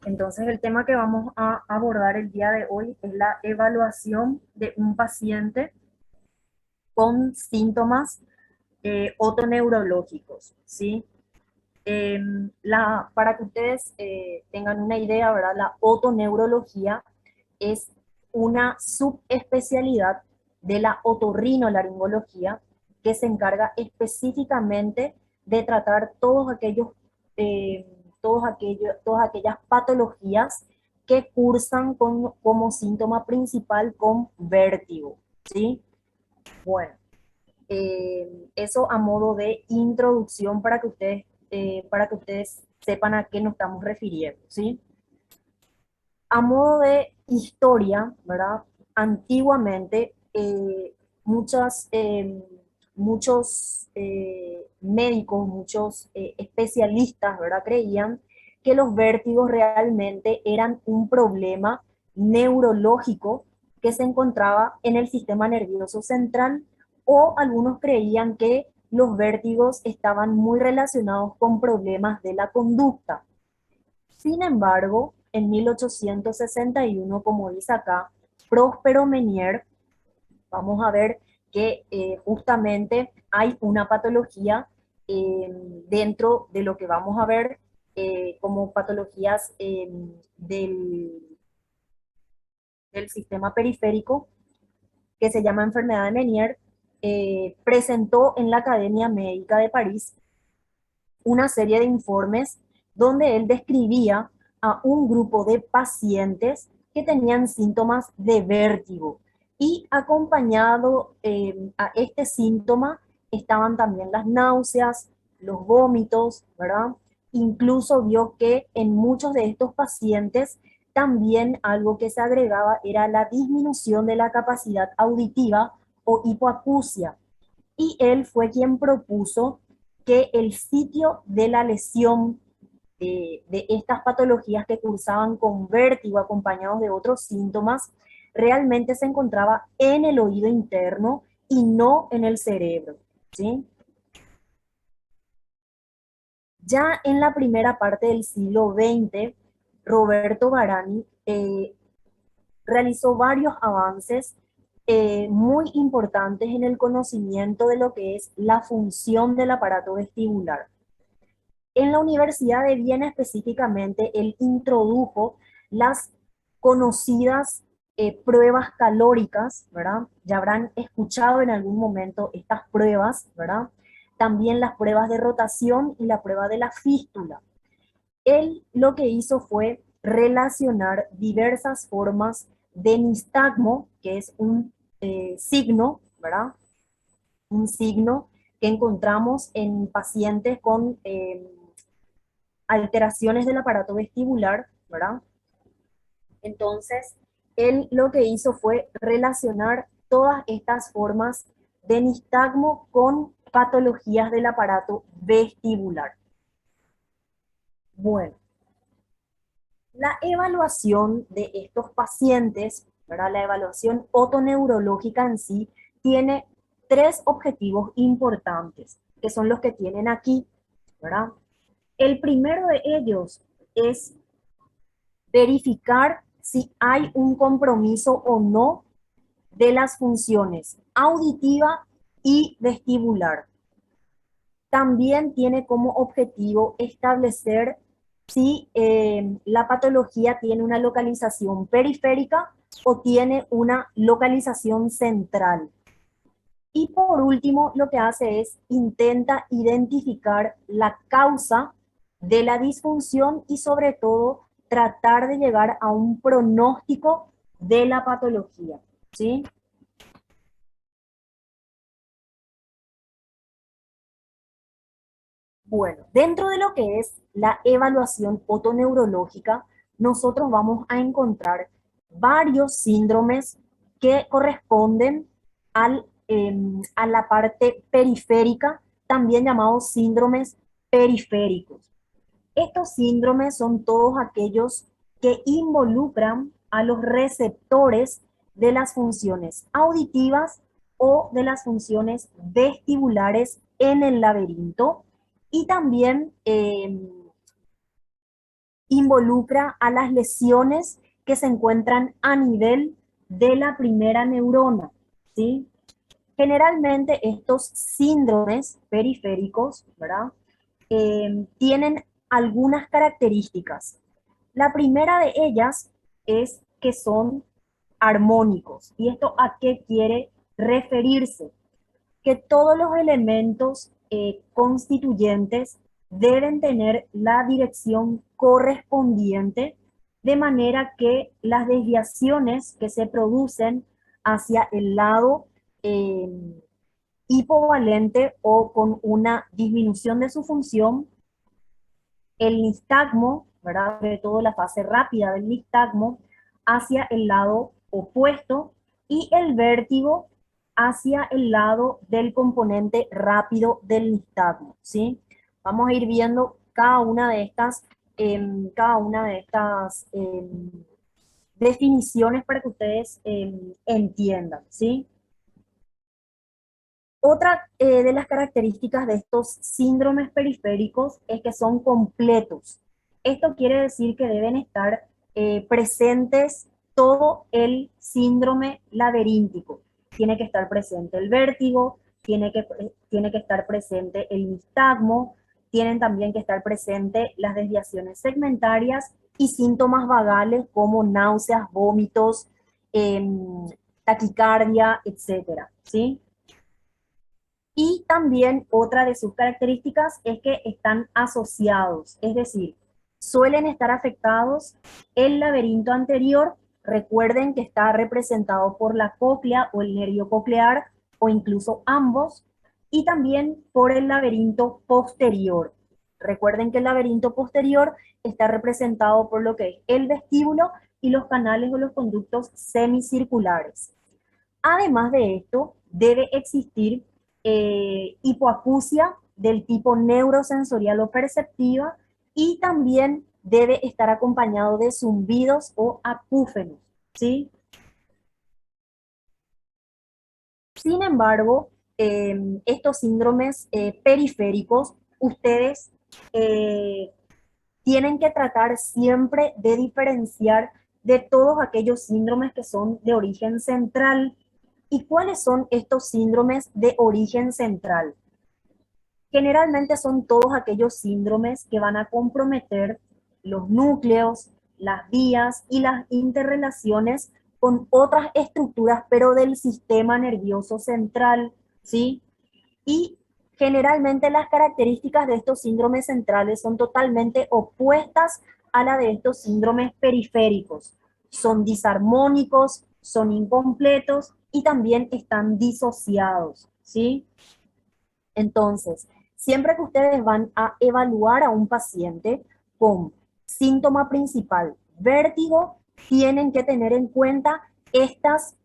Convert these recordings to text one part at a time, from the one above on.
Entonces, el tema que vamos a abordar el día de hoy es la evaluación de un paciente con síntomas otoneurológicos, ¿sí? Para que ustedes tengan una idea, ¿verdad? La otoneurología es una subespecialidad de la otorrinolaringología que se encarga específicamente de tratar eh, todas aquellas patologías que cursan como síntoma principal con vértigo, ¿sí? Bueno, eso a modo de introducción para que ustedes sepan a qué nos estamos refiriendo, ¿sí? A modo de historia, ¿verdad? Antiguamente, muchos médicos, muchos especialistas, ¿verdad? Creían que los vértigos realmente eran un problema neurológico que se encontraba en el sistema nervioso central, o algunos creían que los vértigos estaban muy relacionados con problemas de la conducta. Sin embargo, en 1861, como dice acá, Próspero Menier, vamos a ver que justamente hay una patología dentro de lo que vamos a ver como patologías del sistema periférico, que se llama enfermedad de Menier. Presentó en la Academia Médica de París una serie de informes donde él describía a un grupo de pacientes que tenían síntomas de vértigo, y acompañado a este síntoma estaban también las náuseas, los vómitos, ¿verdad? Incluso vio que en muchos de estos pacientes también algo que se agregaba era la disminución de la capacidad auditiva o hipoacusia, y él fue quien propuso que el sitio de la lesión de estas patologías que cursaban con vértigo acompañados de otros síntomas realmente se encontraba en el oído interno y no en el cerebro, ¿sí? Ya en la primera parte del siglo XX, Roberto Barani realizó varios avances muy importantes en el conocimiento de lo que es la función del aparato vestibular. En la Universidad de Viena específicamente, él introdujo las conocidas pruebas calóricas, ¿verdad? Ya habrán escuchado en algún momento estas pruebas, ¿verdad? También las pruebas de rotación y la prueba de la fístula. Él lo que hizo fue relacionar diversas formas de nistagmo, que es un signo, ¿verdad? Un signo que encontramos en pacientes con alteraciones del aparato vestibular, ¿verdad? Entonces, él lo que hizo fue relacionar todas estas formas de nistagmo con patologías del aparato vestibular. Bueno, la evaluación de estos pacientes, ¿verdad? La evaluación otoneurológica en sí tiene tres objetivos importantes, que son los que tienen aquí, ¿verdad? El primero de ellos es verificar si hay un compromiso o no de las funciones auditiva y vestibular. También tiene como objetivo establecer si la patología tiene una localización periférica o tiene una localización central. Y por último, lo que hace es intenta identificar la causa de la disfunción y sobre todo tratar de llegar a un pronóstico de la patología, ¿sí? Bueno, dentro de lo que es la evaluación otoneurológica, nosotros vamos a encontrar varios síndromes que corresponden a la parte periférica, también llamados síndromes periféricos. Estos síndromes son todos aquellos que involucran a los receptores de las funciones auditivas o de las funciones vestibulares en el laberinto, y también involucra a las lesiones que se encuentran a nivel de la primera neurona, ¿sí? Generalmente estos síndromes periféricos, ¿verdad? Tienen algunas características. La primera de ellas es que son armónicos. ¿Y esto a qué quiere referirse? Que todos los elementos constituyentes deben tener la dirección correspondiente, de manera que las desviaciones que se producen hacia el lado eh, hipovalente o con una disminución de su función, el nistagmo, ¿verdad? Sobre todo la fase rápida del nistagmo, hacia el lado opuesto, y el vértigo hacia el lado del componente rápido del nistagmo, ¿sí? Vamos a ir viendo cada una de estas definiciones para que ustedes entiendan, ¿sí? Otra de las características de estos síndromes periféricos es que son completos. Esto quiere decir que deben estar presentes todo el síndrome laberíntico. Tiene que estar presente el vértigo, tiene que estar presente el nistagmo, tienen también que estar presentes las desviaciones segmentarias y síntomas vagales como náuseas, vómitos, taquicardia, etcétera, ¿sí? Y también otra de sus características es que están asociados, es decir, suelen estar afectados el laberinto anterior. Recuerden que está representado por la cóclea o el nervio coclear o incluso ambos, y también por el laberinto posterior. Recuerden que el laberinto posterior está representado por lo que es el vestíbulo y los canales o los conductos semicirculares. Además de esto, debe existir hipoacusia del tipo neurosensorial o perceptiva, y también debe estar acompañado de zumbidos o acúfenos, ¿sí? Sin embargo, estos síndromes periféricos, ustedes eh, tienen que tratar siempre de diferenciar de todos aquellos síndromes que son de origen central. ¿Y cuáles son estos síndromes de origen central? Generalmente son todos aquellos síndromes que van a comprometer los núcleos, las vías y las interrelaciones con otras estructuras, pero del sistema nervioso central, ¿sí? Y generalmente las características de estos síndromes centrales son totalmente opuestas a la de estos síndromes periféricos. Son disarmónicos, son incompletos y también están disociados, ¿sí? Entonces, siempre que ustedes van a evaluar a un paciente con síntoma principal, vértigo, tienen que tener en cuenta estas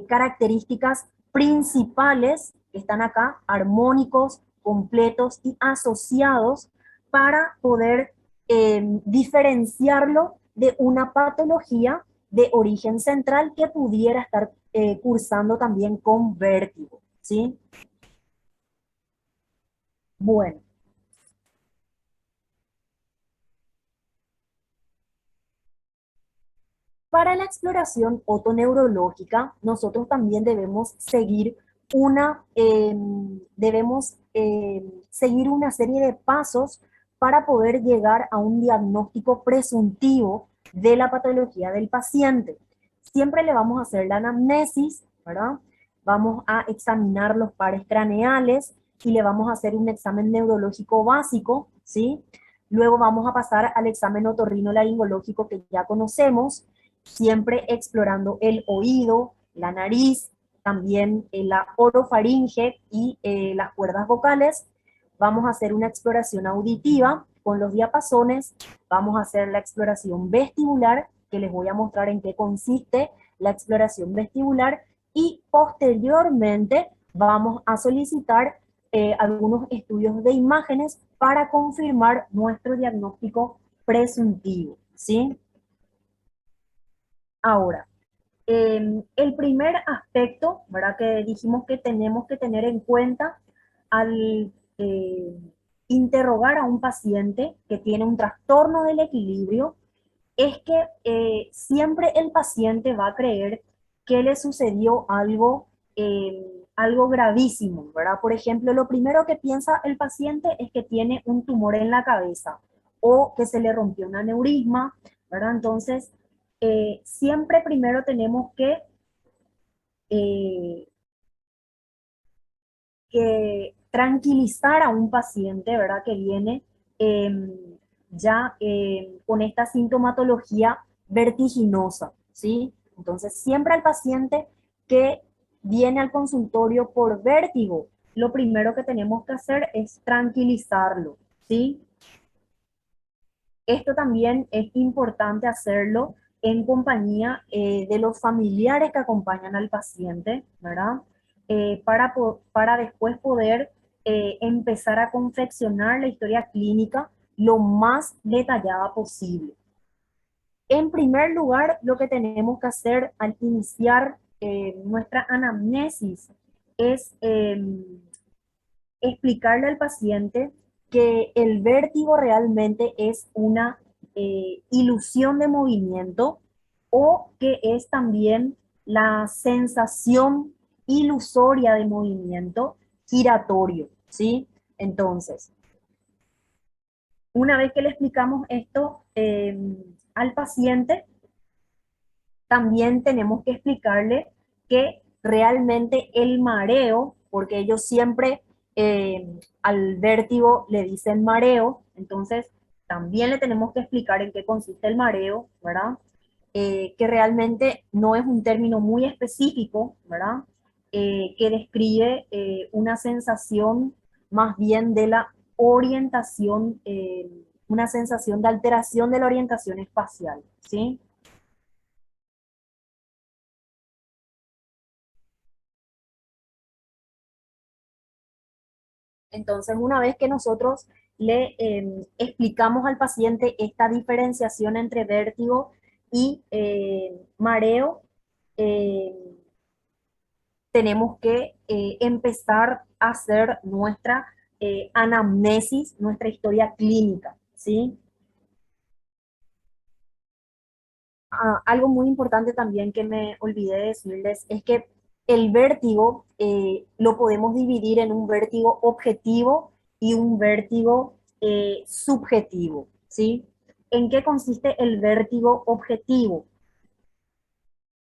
características principales que están acá, armónicos, completos y asociados, para poder diferenciarlo de una patología de origen central que pudiera estar cursando también con vértigo, ¿sí? Bueno, para la exploración otoneurológica, nosotros también debemos seguir seguir una serie de pasos para poder llegar a un diagnóstico presuntivo de la patología del paciente. Siempre le vamos a hacer la anamnesis, ¿verdad? Vamos a examinar los pares craneales y le vamos a hacer un examen neurológico básico, ¿sí? Luego vamos a pasar al examen otorrinolaringológico que ya conocemos, siempre explorando el oído, la nariz, también la orofaringe y las cuerdas vocales. Vamos a hacer una exploración auditiva con los diapasones, vamos a hacer la exploración vestibular, que les voy a mostrar en qué consiste la exploración vestibular, y posteriormente vamos a solicitar algunos estudios de imágenes para confirmar nuestro diagnóstico presuntivo, ¿sí? Ahora, el primer aspecto, ¿verdad? Que dijimos que tenemos que tener en cuenta al interrogar a un paciente que tiene un trastorno del equilibrio es que siempre el paciente va a creer que le sucedió algo gravísimo, ¿verdad? Por ejemplo, lo primero que piensa el paciente es que tiene un tumor en la cabeza o que se le rompió un aneurisma, ¿verdad? Entonces, siempre primero tenemos eh, que tranquilizar a un paciente, ¿verdad? Que viene eh, ya con esta sintomatología vertiginosa, ¿sí? Entonces, siempre al paciente que viene al consultorio por vértigo, lo primero que tenemos que hacer es tranquilizarlo, ¿sí? Esto también es importante hacerlo en compañía de los familiares que acompañan al paciente, ¿verdad? Para después poder empezar a confeccionar la historia clínica lo más detallada posible. En primer lugar, lo que tenemos que hacer al iniciar nuestra anamnesis es explicarle al paciente que el vértigo realmente es una ilusión de movimiento o que es también la sensación ilusoria de movimiento giratorio, ¿sí? Entonces, una vez que le explicamos esto al paciente, también tenemos que explicarle que realmente el mareo, porque ellos siempre al vértigo le dicen mareo, entonces también le tenemos que explicar en qué consiste el mareo, ¿verdad? Que realmente no es un término muy específico, ¿verdad? Que describe una sensación más bien de la orientación, una sensación de alteración de la orientación espacial, ¿sí? Entonces, una vez que nosotros le explicamos al paciente esta diferenciación entre vértigo y mareo, eh, tenemos que empezar a hacer nuestra anamnesis, nuestra historia clínica, ¿sí? Algo muy importante también que me olvidé de decirles es que el vértigo lo podemos dividir en un vértigo objetivo y un vértigo subjetivo, ¿sí? ¿En qué consiste el vértigo objetivo?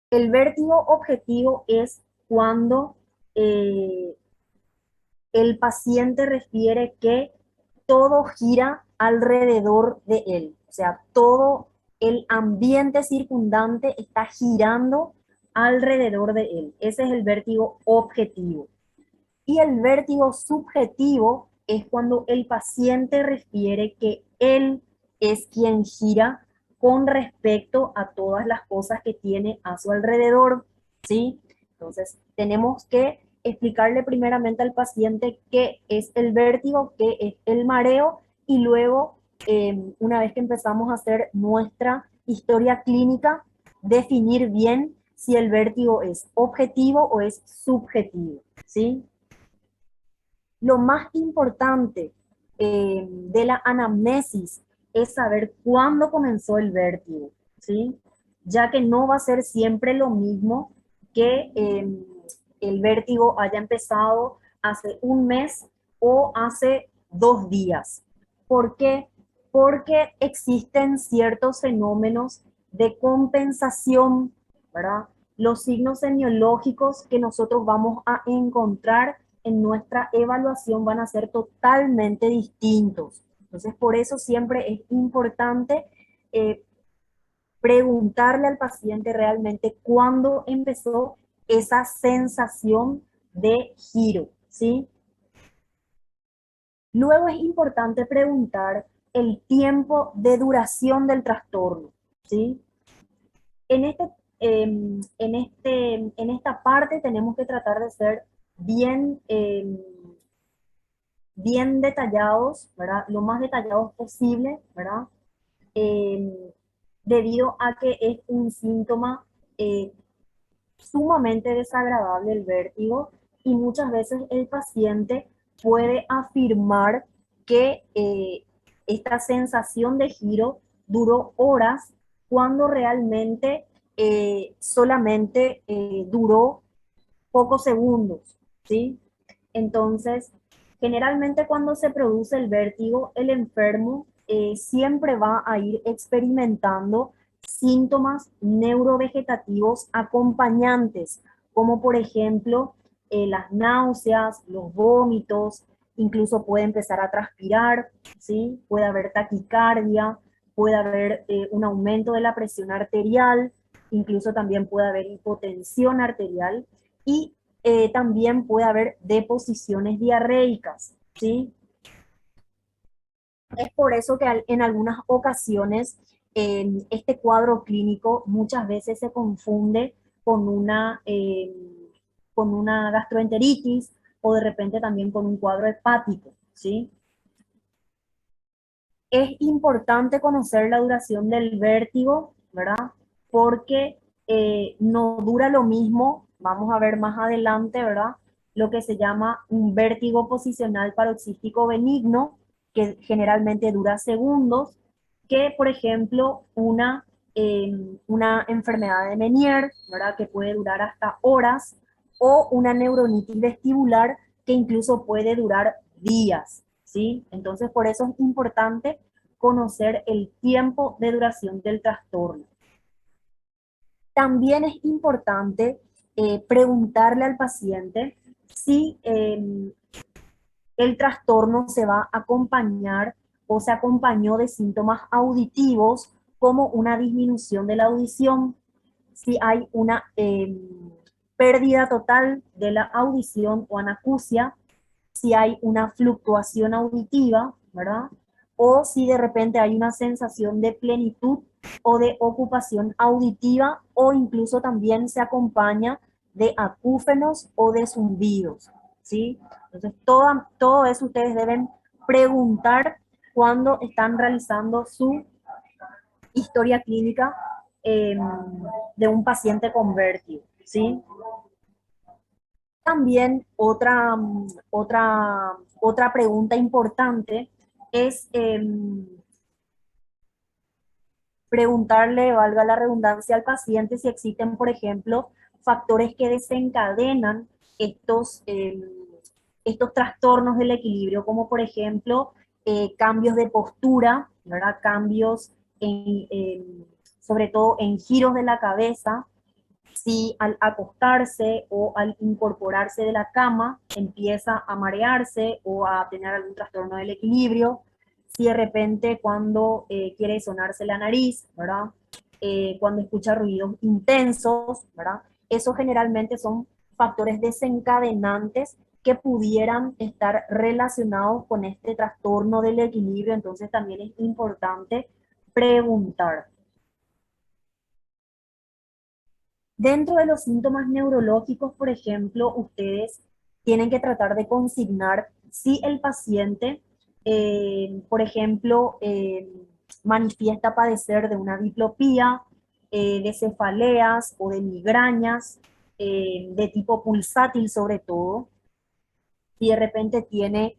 El vértigo objetivo es cuando eh, el paciente refiere que todo gira alrededor de él, o sea, todo el ambiente circundante está girando alrededor de él. Ese es el vértigo objetivo. Y el vértigo subjetivo es cuando el paciente refiere que él es quien gira con respecto a todas las cosas que tiene a su alrededor, ¿sí? Entonces, tenemos que explicarle primeramente al paciente qué es el vértigo, qué es el mareo, y luego, una vez que empezamos a hacer nuestra historia clínica, definir bien si el vértigo es objetivo o es subjetivo, ¿sí? Lo más importante de la anamnesis es saber cuándo comenzó el vértigo, ¿sí? Ya que no va a ser siempre lo mismo que el vértigo haya empezado hace un mes o hace 2 días. ¿Por qué? Porque existen ciertos fenómenos de compensación, ¿verdad? Los signos semiológicos que nosotros vamos a encontrar en nuestra evaluación van a ser totalmente distintos. Entonces, por eso siempre es importante eh, preguntarle al paciente realmente cuándo empezó esa sensación de giro, ¿sí? Luego es importante preguntar el tiempo de duración del trastorno, ¿sí? En, este, en esta parte tenemos que tratar de ser bien, bien detallados, ¿verdad? Lo más detallados posible, ¿verdad? Eh, Debido a que es un síntoma eh, sumamente desagradable el vértigo y muchas veces el paciente puede afirmar que esta sensación de giro duró horas cuando realmente solamente duró pocos segundos, ¿sí? Entonces, generalmente cuando se produce el vértigo, el enfermo siempre va a ir experimentando síntomas neurovegetativos acompañantes, como por ejemplo las náuseas, los vómitos, incluso puede empezar a transpirar, ¿sí? Puede haber taquicardia, puede haber un aumento de la presión arterial, incluso también puede haber hipotensión arterial y también puede haber deposiciones diarreicas, ¿sí? Es por eso que en algunas ocasiones este cuadro clínico muchas veces se confunde con una gastroenteritis o de repente también con un cuadro hepático, ¿sí? Es importante conocer la duración del vértigo, ¿verdad? Porque no dura lo mismo, vamos a ver más adelante, ¿verdad? Lo que se llama un vértigo posicional paroxístico benigno, que generalmente dura segundos, que por ejemplo una enfermedad de Meniere, ¿verdad? Que puede durar hasta horas, o una neuronitis vestibular que incluso puede durar días, ¿sí? Entonces por eso es importante conocer el tiempo de duración del trastorno. También es importante preguntarle al paciente si el trastorno se va a acompañar o se acompañó de síntomas auditivos como una disminución de la audición, si hay una pérdida total de la audición o anacusia, si hay una fluctuación auditiva, ¿verdad? O si de repente hay una sensación de plenitud o de ocupación auditiva o incluso también se acompaña de acúfenos o de zumbidos, ¿sí? Entonces, todo eso ustedes deben preguntar cuando están realizando su historia clínica eh, de un paciente con vértigo, ¿sí? También otra pregunta importante es preguntarle, valga la redundancia, al paciente si existen, por ejemplo, factores que desencadenan estos trastornos del equilibrio, como por ejemplo cambios de postura, ¿verdad? Cambios sobre todo en giros de la cabeza, si al acostarse o al incorporarse de la cama empieza a marearse o a tener algún trastorno del equilibrio, si de repente cuando quiere sonarse la nariz, ¿verdad? Cuando escucha ruidos intensos, ¿verdad? Eso generalmente son factores desencadenantes que pudieran estar relacionados con este trastorno del equilibrio, entonces también es importante preguntar. Dentro de los síntomas neurológicos, por ejemplo, ustedes tienen que tratar de consignar si el paciente, por ejemplo, manifiesta padecer de una diplopía, de cefaleas o de migrañas, de tipo pulsátil sobre todo, si de repente tiene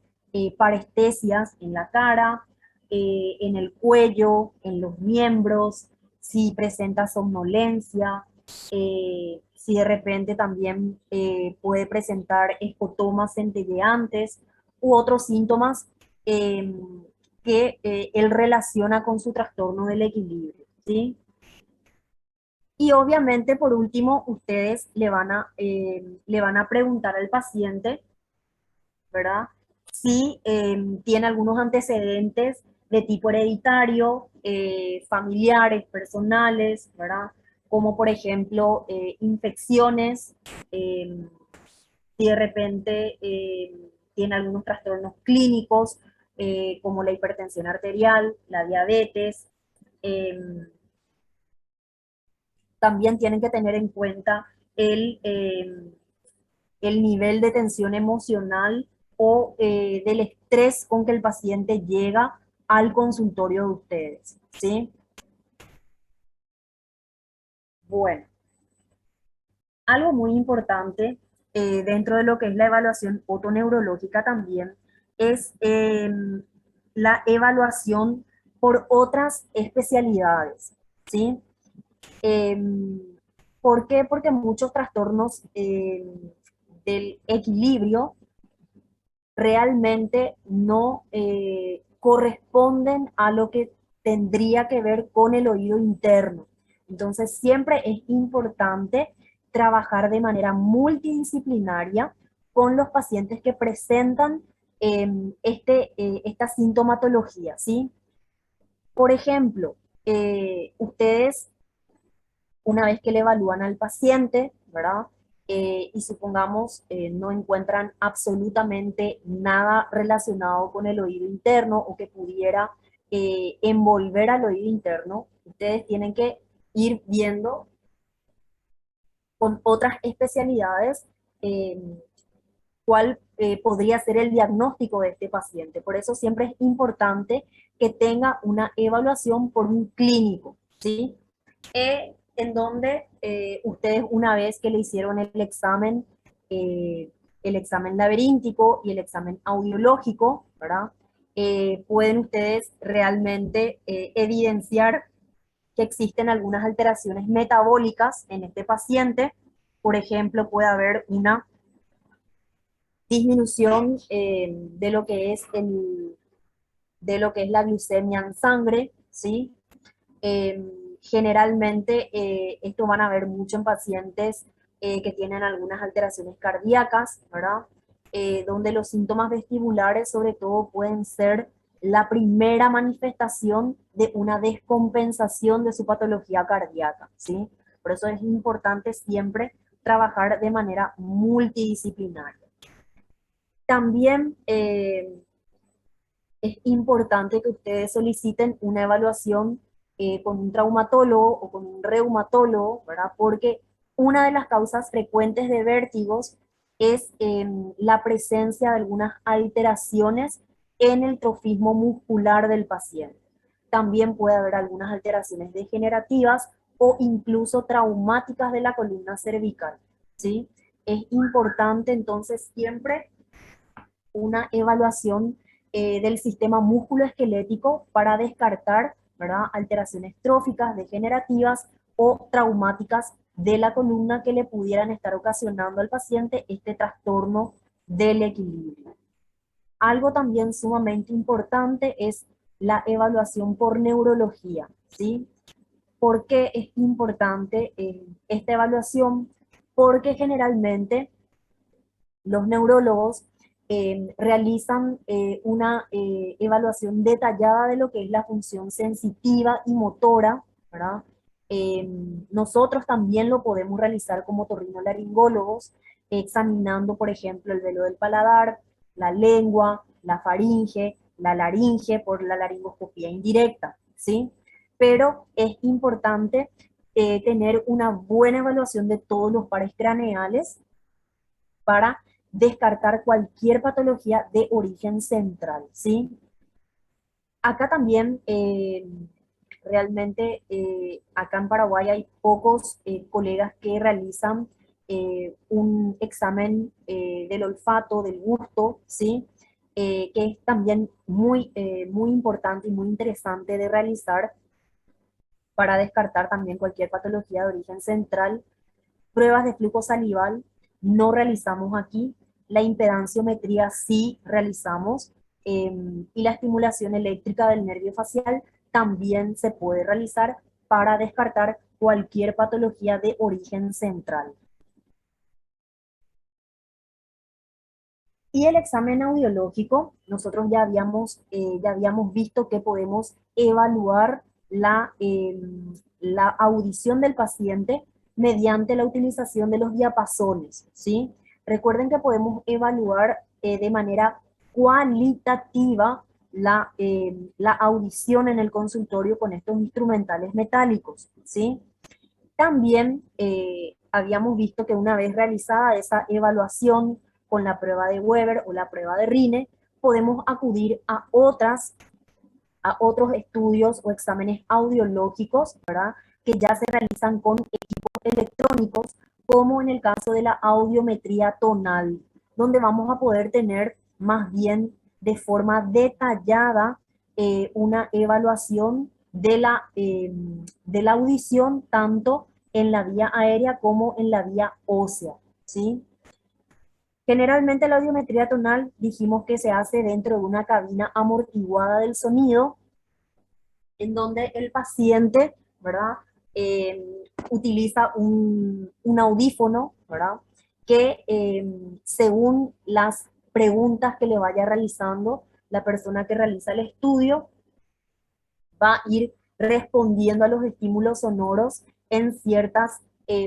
parestesias en la cara, en el cuello, en los miembros, si presenta somnolencia, si de repente también puede presentar escotomas centelleantes u otros síntomas eh, que él relaciona con su trastorno del equilibrio, ¿sí? Y obviamente, por último, ustedes le van a preguntar al paciente, ¿verdad? Si tiene algunos antecedentes de tipo hereditario, familiares, personales, ¿verdad? Como por ejemplo infecciones, eh, si de repente tiene algunos trastornos clínicos, como la hipertensión arterial, la diabetes. eh, También tienen que tener en cuenta el, eh, el nivel de tensión emocional o del estrés con que el paciente llega al consultorio de ustedes, ¿sí? Bueno, algo muy importante dentro de lo que es la evaluación otoneurológica también es la evaluación por otras especialidades, ¿sí? Em, ¿Por qué? Porque muchos trastornos del equilibrio realmente no corresponden a lo que tendría que ver con el oído interno. Entonces, siempre es importante trabajar de manera multidisciplinaria con los pacientes que presentan esta sintomatología, ¿sí? Por ejemplo, ustedes, una vez que le evalúan al paciente, ¿verdad? Y supongamos no encuentran absolutamente nada relacionado con el oído interno o que pudiera envolver al oído interno, ustedes tienen que ir viendo con otras especialidades eh, cuál podría ser el diagnóstico de este paciente. Por eso siempre es importante que tenga una evaluación por un clínico, ¿sí? En donde ustedes una vez que le hicieron el examen laberíntico y el examen audiológico, ¿verdad? Pueden ustedes realmente evidenciar que existen algunas alteraciones metabólicas en este paciente. Por ejemplo, puede haber una disminución de lo que es la glucemia en sangre, ¿sí? Eh, Generalmente esto van a ver mucho en pacientes que tienen algunas alteraciones cardíacas, ¿verdad? Donde los síntomas vestibulares sobre todo pueden ser la primera manifestación de una descompensación de su patología cardíaca, ¿sí? Por eso es importante siempre trabajar de manera multidisciplinaria. También es importante que ustedes soliciten una evaluación con un traumatólogo o con un reumatólogo, ¿verdad? Porque una de las causas frecuentes de vértigos es la presencia de algunas alteraciones en el trofismo muscular del paciente. También puede haber algunas alteraciones degenerativas o incluso traumáticas de la columna cervical, ¿sí? Es importante entonces siempre una evaluación del sistema músculo-esquelético para descartar, ¿verdad?, alteraciones tróficas, degenerativas o traumáticas de la columna que le pudieran estar ocasionando al paciente este trastorno del equilibrio. Algo también sumamente importante es la evaluación por neurología, ¿sí? ¿Por qué es importante esta evaluación? Porque generalmente los neurólogos realizan una evaluación detallada de lo que es la función sensitiva y motora, ¿verdad? Nosotros también lo podemos realizar como otorrinolaringólogos, examinando, por ejemplo, el velo del paladar, la lengua, la faringe, la laringe por la laringoscopía indirecta, ¿sí? Pero es importante tener una buena evaluación de todos los pares craneales para descartar cualquier patología de origen central, ¿sí? Acá también, realmente, acá en Paraguay hay pocos colegas que realizan un examen del olfato, del gusto, ¿sí? Que es también muy importante y muy interesante de realizar para descartar también cualquier patología de origen central. Pruebas de flujo salival no realizamos aquí, la impedanciometría sí realizamos y la estimulación eléctrica del nervio facial también se puede realizar para descartar cualquier patología de origen central. Y el examen audiológico, nosotros ya habíamos visto que podemos evaluar la audición del paciente mediante la utilización de los diapasones, ¿sí? Recuerden que podemos evaluar de manera cualitativa la audición en el consultorio con estos instrumentales metálicos, ¿sí? También habíamos visto que una vez realizada esa evaluación con la prueba de Weber o la prueba de Rine, podemos acudir a otros estudios o exámenes audiológicos, ¿verdad?, que ya se realizan con equipos electrónicos, como en el caso de la audiometría tonal, donde vamos a poder tener más bien de forma detallada una evaluación de la audición tanto en la vía aérea como en la vía ósea, ¿sí? Generalmente la audiometría tonal dijimos que se hace dentro de una cabina amortiguada del sonido, en donde el paciente, ¿verdad? Eh, Utiliza un audífono, ¿verdad? Que según las preguntas que le vaya realizando la persona que realiza el estudio, va a ir respondiendo a los estímulos sonoros en ciertas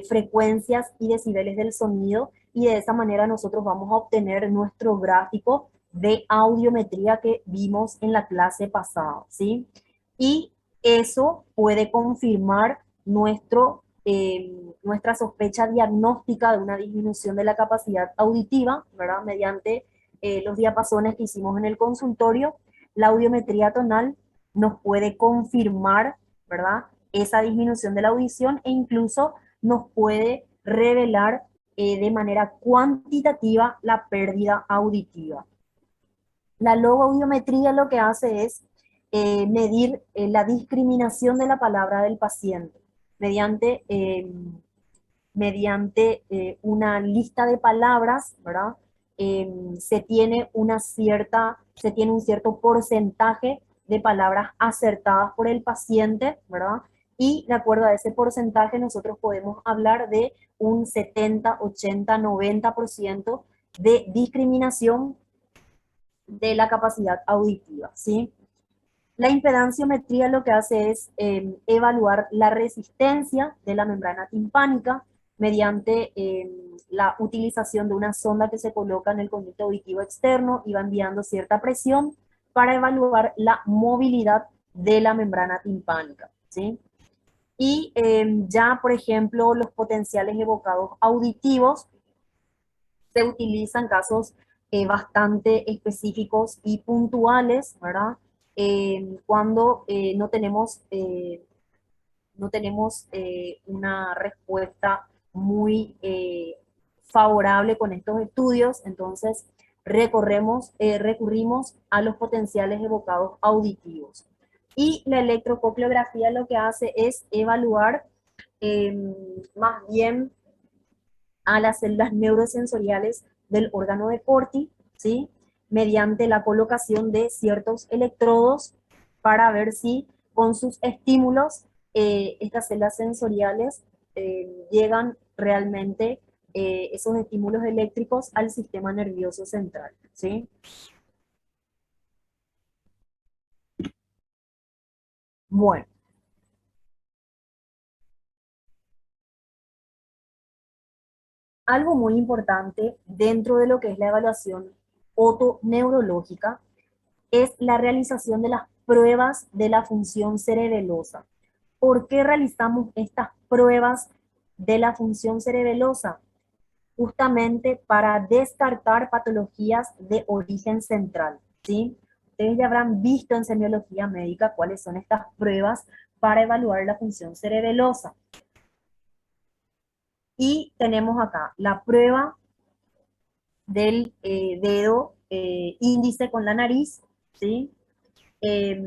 frecuencias y decibeles del sonido, y de esa manera nosotros vamos a obtener nuestro gráfico de audiometría que vimos en la clase pasada, ¿sí? Y eso puede confirmar nuestra sospecha diagnóstica de una disminución de la capacidad auditiva, ¿verdad? Mediante los diapasones que hicimos en el consultorio. La audiometría tonal nos puede confirmar, ¿verdad? Esa disminución de la audición, e incluso nos puede revelar de manera cuantitativa la pérdida auditiva. La logoaudiometría lo que hace es medir la discriminación de la palabra del paciente mediante, una lista de palabras, ¿verdad? Se tiene un cierto porcentaje de palabras acertadas por el paciente, ¿verdad? Y de acuerdo a ese porcentaje nosotros podemos hablar de un 70, 80, 90% de discriminación de la capacidad auditiva, ¿sí? La impedanciometría lo que hace es evaluar la resistencia de la membrana timpánica mediante la utilización de una sonda que se coloca en el conducto auditivo externo y va enviando cierta presión para evaluar la movilidad de la membrana timpánica, ¿sí? Y ya, por ejemplo, los potenciales evocados auditivos se utilizan casos bastante específicos y puntuales, ¿verdad? Cuando no tenemos una respuesta muy favorable con estos estudios, entonces recurrimos a los potenciales evocados auditivos. Y la electrococleografía lo que hace es evaluar eh, más bien a las células neurosensoriales del órgano de Corti, ¿sí? Mediante la colocación de ciertos electrodos para ver si con sus estímulos estas células sensoriales llegan realmente esos estímulos eléctricos al sistema nervioso central, ¿sí? Bueno, algo muy importante dentro de lo que es la evaluación otoneurológica es la realización de las pruebas de la función cerebelosa. ¿Por qué realizamos estas pruebas de la función cerebelosa? Justamente para descartar patologías de origen central, ¿sí? Ustedes ya habrán visto en semiología médica cuáles son estas pruebas para evaluar la función cerebelosa. Y tenemos acá la prueba del dedo índice con la nariz, ¿sí? Eh,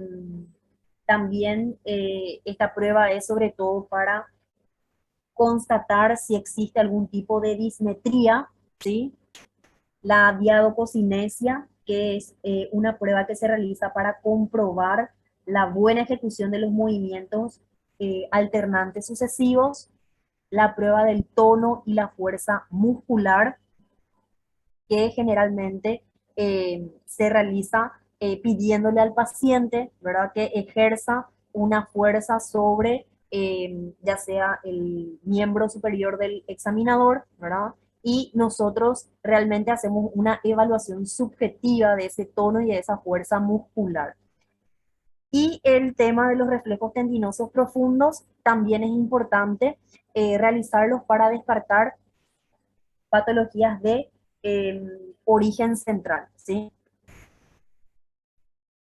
También esta prueba es sobre todo para constatar si existe algún tipo de dismetría, ¿sí? La diadococinesia, que es una prueba que se realiza para comprobar la buena ejecución de los movimientos alternantes sucesivos. La prueba del tono y la fuerza muscular, que generalmente se realiza pidiéndole al paciente, ¿verdad?, que ejerza una fuerza sobre ya sea el miembro superior del examinador, ¿verdad? Y nosotros realmente hacemos una evaluación subjetiva de ese tono y de esa fuerza muscular. Y el tema de los reflejos tendinosos profundos también es importante realizarlos para descartar patologías de eh, origen central, ¿sí?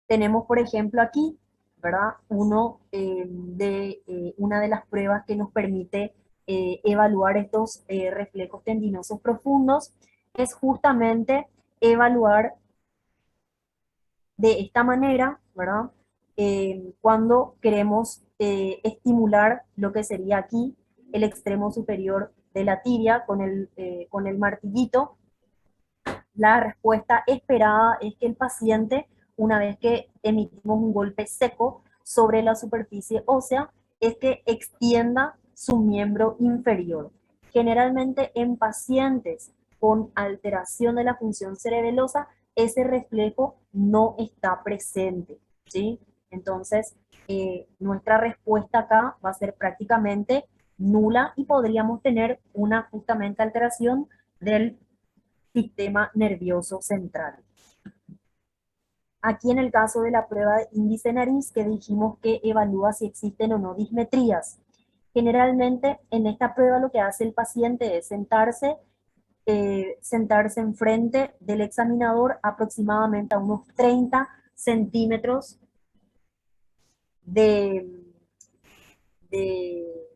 Tenemos, por ejemplo, aquí, ¿verdad? Una de las pruebas que nos permite evaluar estos reflejos tendinosos profundos es justamente evaluar de esta manera, ¿verdad? cuando queremos estimular lo que sería aquí el extremo superior de la tibia con el martillito. La respuesta esperada es que el paciente, una vez que emitimos un golpe seco sobre la superficie ósea, es que extienda su miembro inferior. Generalmente en pacientes con alteración de la función cerebelosa, ese reflejo no está presente, ¿sí? Entonces, nuestra respuesta acá va a ser prácticamente nula y podríamos tener una justamente alteración del sistema nervioso central. Aquí en el caso de la prueba de índice nariz, que dijimos que evalúa si existen o no dismetrías. Generalmente en esta prueba lo que hace el paciente es sentarse enfrente del examinador aproximadamente a unos 30 centímetros de, de,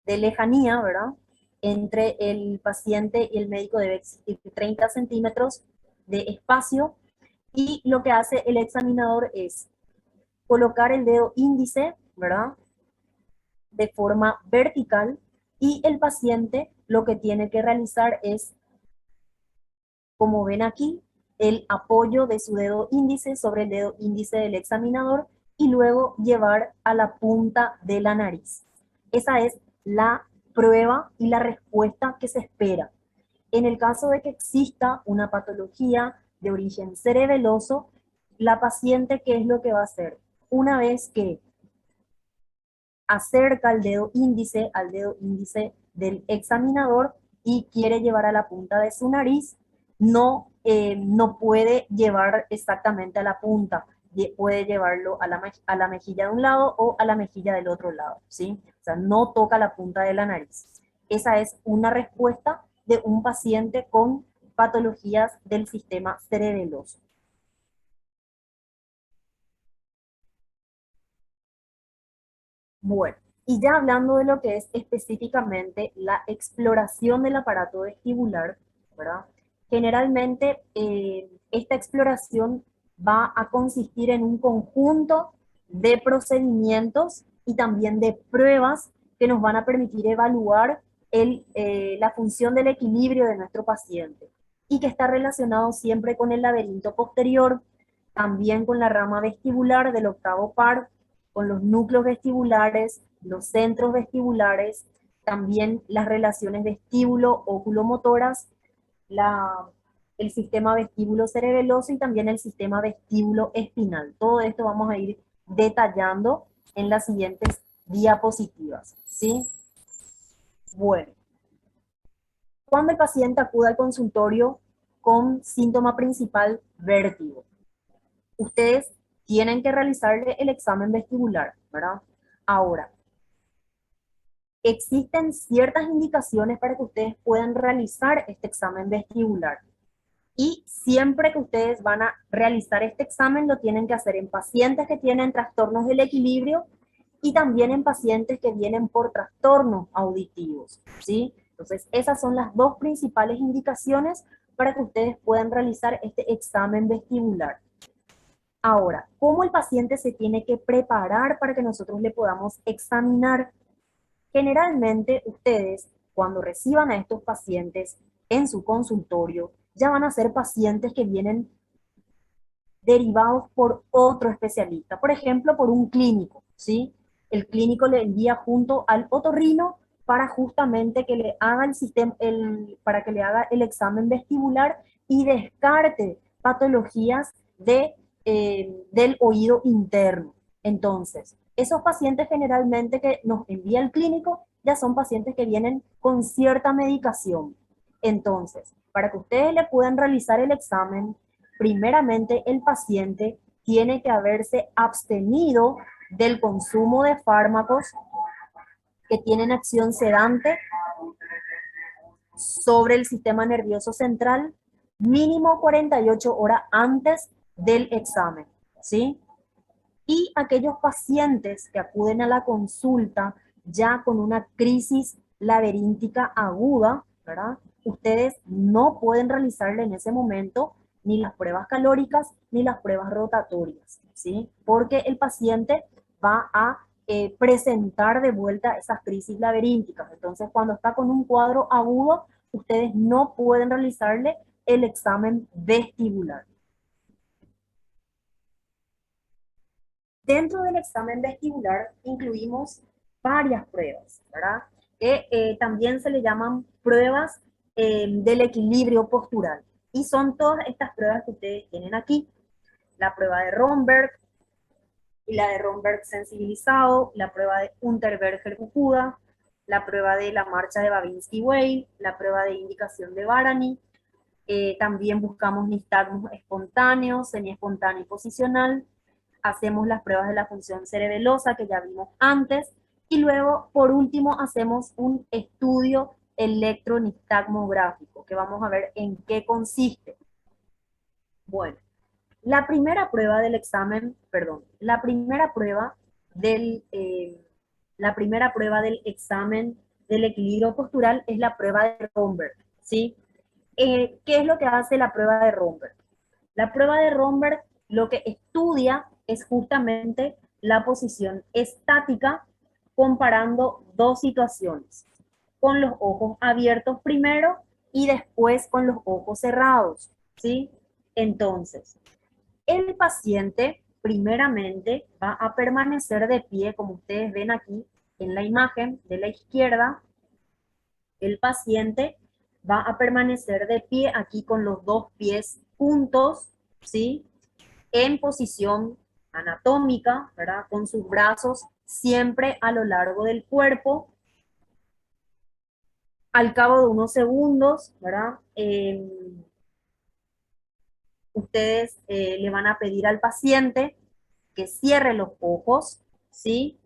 de lejanía, ¿verdad? Entre el paciente y el médico debe existir 30 centímetros de espacio. Y lo que hace el examinador es colocar el dedo índice, ¿verdad? De forma vertical, y el paciente lo que tiene que realizar es, como ven aquí, el apoyo de su dedo índice sobre el dedo índice del examinador y luego llevar a la punta de la nariz. Esa es la prueba y la respuesta que se espera. En el caso de que exista una patología de origen cerebeloso, la paciente, ¿qué es lo que va a hacer? Una vez que acerca el dedo índice al dedo índice del examinador y quiere llevar a la punta de su nariz, no puede llevar exactamente a la punta, puede llevarlo a la mejilla de un lado o a la mejilla del otro lado, ¿sí? O sea, no toca la punta de la nariz. Esa es una respuesta de un paciente con patologías del sistema cerebeloso. Bueno, y ya hablando de lo que es específicamente la exploración del aparato vestibular, ¿verdad? Generalmente esta exploración va a consistir en un conjunto de procedimientos y también de pruebas que nos van a permitir evaluar la función del equilibrio de nuestro paciente y que está relacionado siempre con el laberinto posterior, también con la rama vestibular del octavo par, con los núcleos vestibulares, los centros vestibulares, también las relaciones vestíbulo-oculomotoras, la, el sistema vestíbulo cerebeloso y también el sistema vestíbulo espinal. Todo esto vamos a ir detallando en las siguientes diapositivas, ¿sí? Bueno, cuando el paciente acude al consultorio con síntoma principal vértigo, ustedes tienen que realizarle el examen vestibular, ¿verdad? Ahora, existen ciertas indicaciones para que ustedes puedan realizar este examen vestibular. Y siempre que ustedes van a realizar este examen, lo tienen que hacer en pacientes que tienen trastornos del equilibrio y también en pacientes que vienen por trastornos auditivos, ¿sí? Entonces, esas son las dos principales indicaciones para que ustedes puedan realizar este examen vestibular. Ahora, ¿cómo el paciente se tiene que preparar para que nosotros le podamos examinar? Generalmente ustedes, cuando reciban a estos pacientes en su consultorio, ya van a ser pacientes que vienen derivados por otro especialista, por ejemplo, por un clínico, ¿sí? El clínico le envía junto al otorrino para justamente que le haga para que le haga el examen vestibular y descarte patologías del oído interno. Entonces, esos pacientes generalmente que nos envía el clínico ya son pacientes que vienen con cierta medicación. Entonces, para que ustedes le puedan realizar el examen, primeramente el paciente tiene que haberse abstenido del consumo de fármacos que tienen acción sedante sobre el sistema nervioso central mínimo 48 horas antes del examen, ¿sí? Y aquellos pacientes que acuden a la consulta ya con una crisis laberíntica aguda, ¿verdad? Ustedes no pueden realizarle en ese momento ni las pruebas calóricas ni las pruebas rotatorias. ¿sí? Porque el paciente va a presentar de vuelta esas crisis laberínticas. Entonces, cuando está con un cuadro agudo, ustedes no pueden realizarle el examen vestibular. Dentro del examen vestibular incluimos varias pruebas, ¿verdad? Que también se le llaman pruebas del equilibrio postural. Y son todas estas pruebas que ustedes tienen aquí. La prueba de Romberg, y la de Romberg sensibilizado, la prueba de Unterberger-Okuda, la prueba de la marcha de Babinski-Weil, la prueba de indicación de Bárani. También buscamos nistagmos espontáneos, semiespontáneo y posicional. Hacemos las pruebas de la función cerebelosa que ya vimos antes. Y luego, por último, hacemos un estudio electronistagmográfico, que vamos a ver en qué consiste. Bueno, la primera prueba del examen, perdón, la primera prueba del examen del equilibrio postural es la prueba de Romberg, ¿sí? ¿Qué es lo que hace la prueba de Romberg? La prueba de Romberg lo que estudia es justamente la posición estática comparando dos situaciones, con los ojos abiertos primero y después con los ojos cerrados, ¿sí? Entonces, el paciente primeramente va a permanecer de pie, como ustedes ven aquí en la imagen de la izquierda. El paciente va a permanecer de pie aquí con los dos pies juntos, ¿sí? En posición anatómica, ¿verdad? Con sus brazos siempre a lo largo del cuerpo. Al cabo de unos segundos, ¿verdad? Ustedes le van a pedir al paciente que cierre los ojos, ¿sí?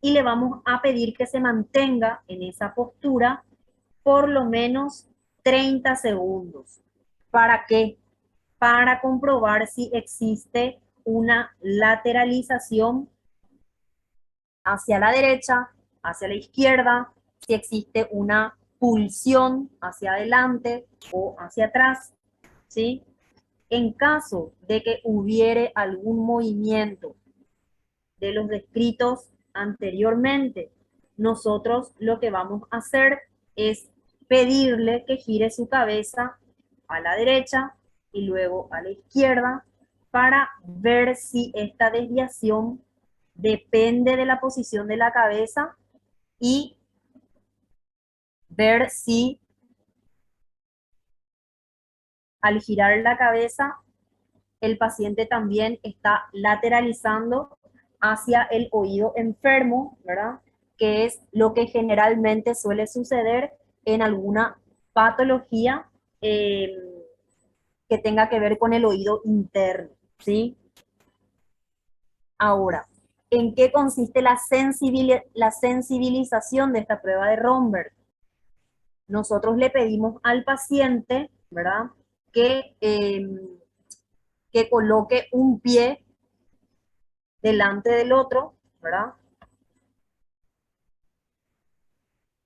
Y le vamos a pedir que se mantenga en esa postura por lo menos 30 segundos. ¿Para qué? Para comprobar si existe una lateralización hacia la derecha, hacia la izquierda, si existe una pulsión hacia adelante o hacia atrás, ¿sí? En caso de que hubiere algún movimiento de los descritos anteriormente, nosotros lo que vamos a hacer es pedirle que gire su cabeza a la derecha y luego a la izquierda para ver si esta desviación depende de la posición de la cabeza y ver si al girar la cabeza el paciente también está lateralizando hacia el oído enfermo, ¿verdad? Que es lo que generalmente suele suceder en alguna patología que tenga que ver con el oído interno, ¿sí? Ahora, ¿en qué consiste la sensibilización de esta prueba de Romberg? Nosotros le pedimos al paciente, ¿verdad? Que, que coloque un pie delante del otro, ¿verdad?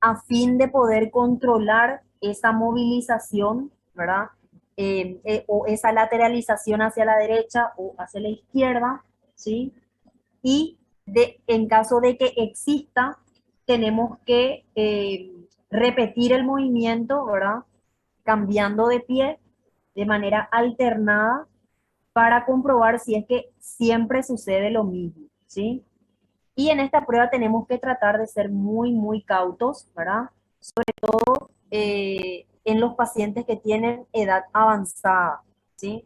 A fin de poder controlar esa movilización, ¿verdad? O esa lateralización hacia la derecha o hacia la izquierda, ¿sí? Y en caso de que exista, tenemos que repetir el movimiento, ¿verdad? Cambiando de pie de manera alternada para comprobar si es que siempre sucede lo mismo, ¿sí? Y en esta prueba tenemos que tratar de ser muy, muy cautos, ¿verdad? En los pacientes que tienen edad avanzada, ¿sí?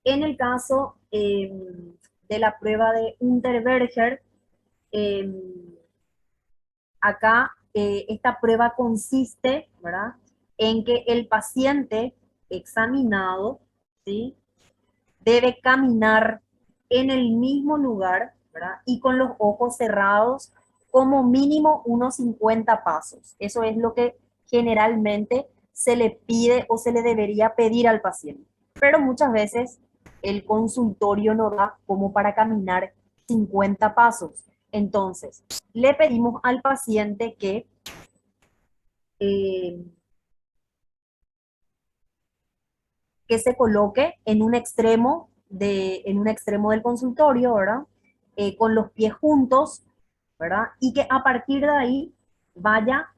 En el caso de la prueba de Unterberger, eh, acá esta prueba consiste, ¿verdad? En que el paciente examinado, ¿sí? Debe caminar en el mismo lugar, ¿verdad? Y con los ojos cerrados, como mínimo unos 50 pasos. Eso es lo que generalmente se le pide o se le debería pedir al paciente. Pero muchas veces el consultorio no da como para caminar 50 pasos. Entonces, le pedimos al paciente eh, que se coloque en un extremo del consultorio, ¿verdad? Con los pies juntos, ¿verdad? Y que a partir de ahí vaya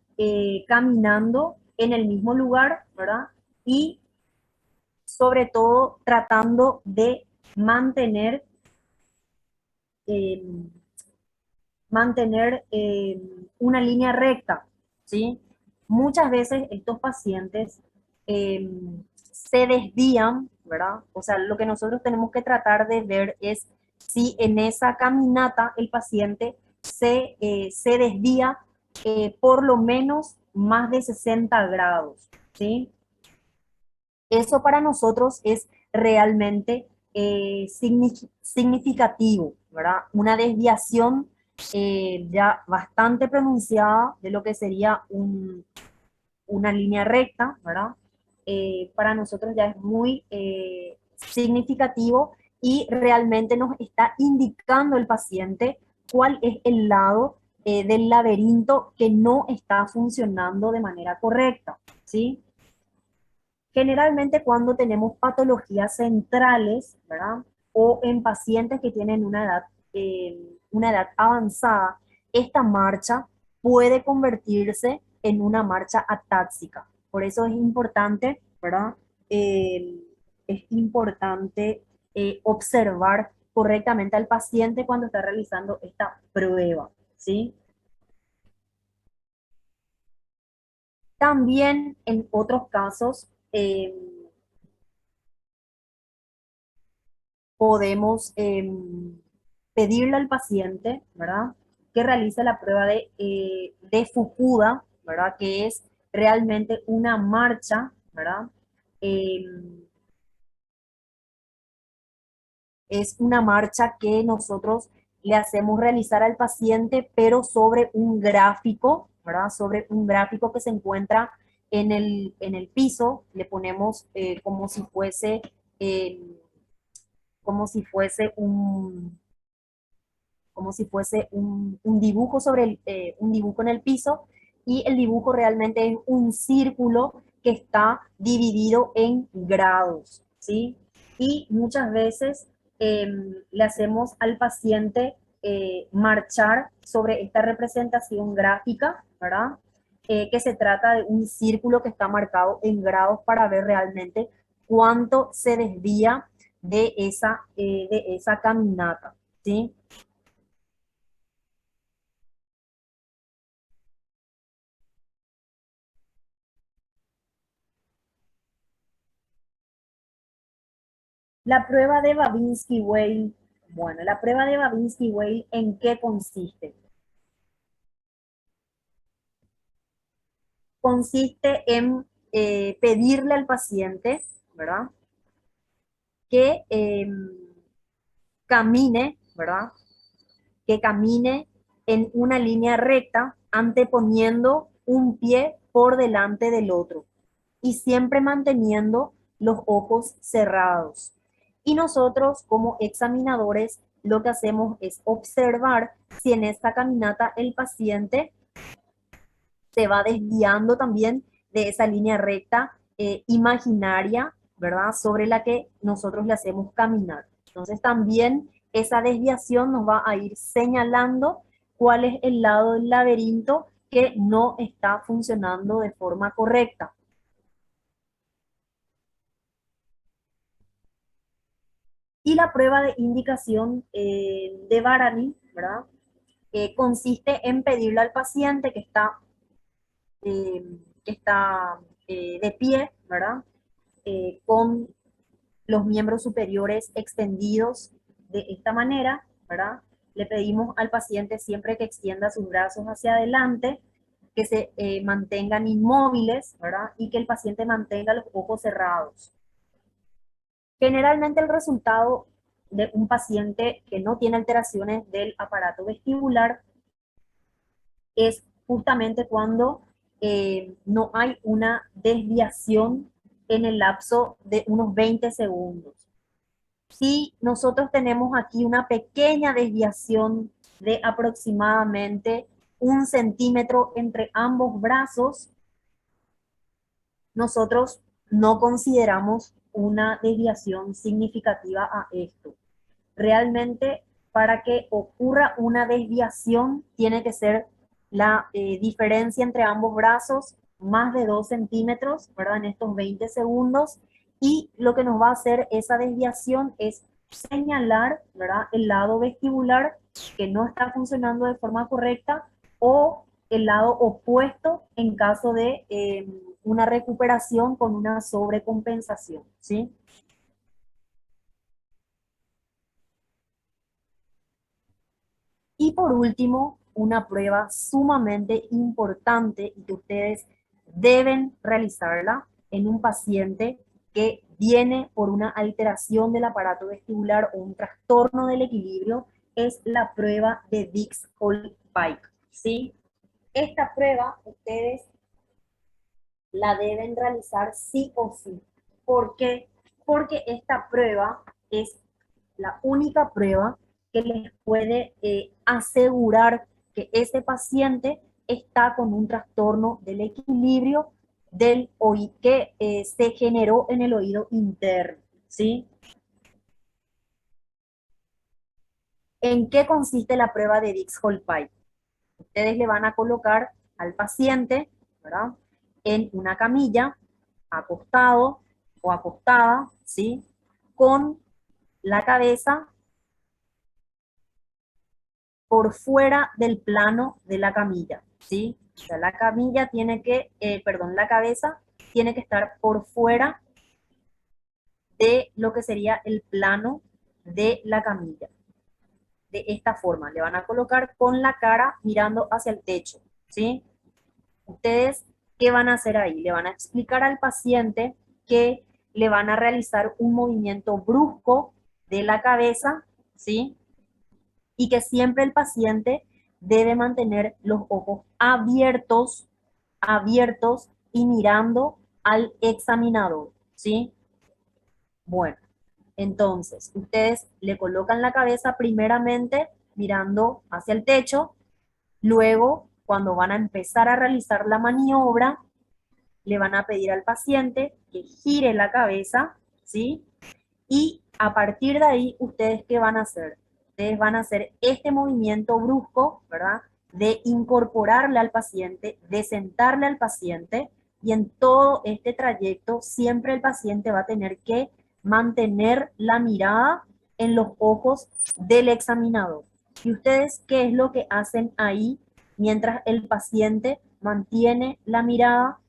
caminando en el mismo lugar, ¿verdad? Y sobre todo tratando de mantener, eh, mantener una línea recta, ¿sí? Muchas veces estos pacientes eh, se desvían, ¿verdad? O sea, lo que nosotros tenemos que tratar de ver es si en esa caminata el paciente se desvía por lo menos más de 60 grados, ¿sí? Eso para nosotros es realmente significativo, ¿verdad? Una desviación ya bastante pronunciada de lo que sería una línea recta, ¿verdad? Para nosotros ya es muy significativo y realmente nos está indicando el paciente cuál es el lado del laberinto que no está funcionando de manera correcta, ¿sí? Generalmente cuando tenemos patologías centrales, ¿verdad? O en pacientes que tienen una edad avanzada, esta marcha puede convertirse en una marcha atáxica. Por eso es importante, ¿verdad? Eh, es importante observar correctamente al paciente cuando está realizando esta prueba, ¿sí? También en otros casos, podemos pedirle al paciente, ¿verdad? Que realice la prueba de Fukuda, ¿verdad? Que es realmente una marcha, ¿verdad? Eh, es una marcha que nosotros le hacemos realizar al paciente, pero sobre un gráfico, ¿verdad? Sobre un gráfico que se encuentra en el piso, le ponemos eh, como si fuese un dibujo un dibujo en el piso, y el dibujo realmente es un círculo que está dividido en grados, ¿sí? Y muchas veces le hacemos al paciente marchar sobre esta representación gráfica, ¿verdad? Que se trata de un círculo que está marcado en grados para ver realmente cuánto se desvía de esa caminata, ¿sí? La prueba de Babinski-Weil, bueno, la prueba de Babinski-Weil, ¿en qué consiste? Consiste en pedirle al paciente, ¿verdad? Que camine, ¿verdad? Que camine en una línea recta, anteponiendo un pie por delante del otro y siempre manteniendo los ojos cerrados. Y nosotros como examinadores lo que hacemos es observar si en esta caminata el paciente se va desviando también de esa línea recta imaginaria, ¿verdad? Sobre la que nosotros le hacemos caminar. Entonces también esa desviación nos va a ir señalando cuál es el lado del laberinto que no está funcionando de forma correcta. Y la prueba de indicación de Barani, ¿verdad? Consiste en pedirle al paciente eh, que está de pie, ¿verdad? Con los miembros superiores extendidos de esta manera, ¿verdad? Le pedimos al paciente siempre que extienda sus brazos hacia adelante, que se mantengan inmóviles, ¿verdad? Y que el paciente mantenga los ojos cerrados. Generalmente el resultado de un paciente que no tiene alteraciones del aparato vestibular es justamente cuando no hay una desviación en el lapso de unos 20 segundos. Si nosotros tenemos aquí una pequeña desviación de aproximadamente 1 centímetro entre ambos brazos, nosotros no consideramos una desviación significativa a esto. Realmente, para que ocurra una desviación, tiene que ser la diferencia entre ambos brazos más de 2 centímetros, ¿verdad? En estos 20 segundos. Y lo que nos va a hacer esa desviación es señalar, ¿verdad? El lado vestibular que no está funcionando de forma correcta o el lado opuesto en caso de una recuperación con una sobrecompensación, ¿sí? Y por último, una prueba sumamente importante y que ustedes deben realizarla en un paciente que viene por una alteración del aparato vestibular o un trastorno del equilibrio, es la prueba de Dix-Hall-Pike, ¿sí? Esta prueba ustedes la deben realizar sí o sí. ¿Por qué? Porque esta prueba es la única prueba que les puede asegurar que ese paciente está con un trastorno del equilibrio del oído que se generó en el oído interno, ¿sí? ¿En qué consiste la prueba de Dix-Hallpike? Ustedes le van a colocar al paciente, ¿verdad? En una camilla, acostado o acostada, ¿sí? Con la cabeza por fuera del plano de la camilla, ¿sí? O sea, la camilla tiene que, perdón, la cabeza tiene que estar por fuera de lo que sería el plano de la camilla. De esta forma, le van a colocar con la cara mirando hacia el techo, ¿sí? Ustedes, ¿qué van a hacer ahí? Le van a explicar al paciente que le van a realizar un movimiento brusco de la cabeza, ¿sí? Y que siempre el paciente debe mantener los ojos abiertos, abiertos y mirando al examinador, ¿sí? Bueno, entonces, ustedes le colocan la cabeza primeramente mirando hacia el techo, luego, cuando van a empezar a realizar la maniobra, le van a pedir al paciente que gire la cabeza, ¿sí? Y a partir de ahí, ¿ustedes qué van a hacer? Ustedes van a hacer este movimiento brusco, ¿verdad? De incorporarle al paciente, de sentarle al paciente, y en todo este trayecto siempre el paciente va a tener que mantener la mirada en los ojos del examinador. ¿Y ustedes qué es lo que hacen ahí mientras el paciente mantiene la mirada?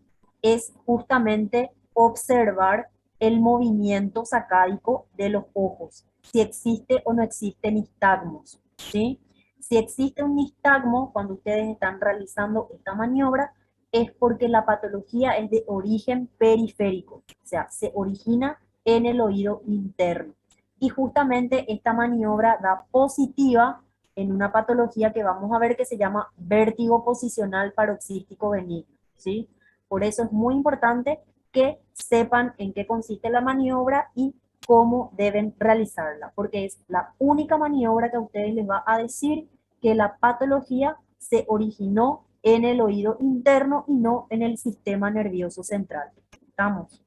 Es justamente observar el movimiento sacádico de los ojos, si existe o no existe nistagmos, ¿sí? Si existe un nistagmo cuando ustedes están realizando esta maniobra, es porque la patología es de origen periférico, o sea, se origina en el oído interno. Y justamente esta maniobra da positiva en una patología que vamos a ver que se llama vértigo posicional paroxístico benigno, ¿sí? Por eso es muy importante que sepan en qué consiste la maniobra y cómo deben realizarla, porque es la única maniobra que a ustedes les va a decir que la patología se originó en el oído interno y no en el sistema nervioso central. ¿Estamos?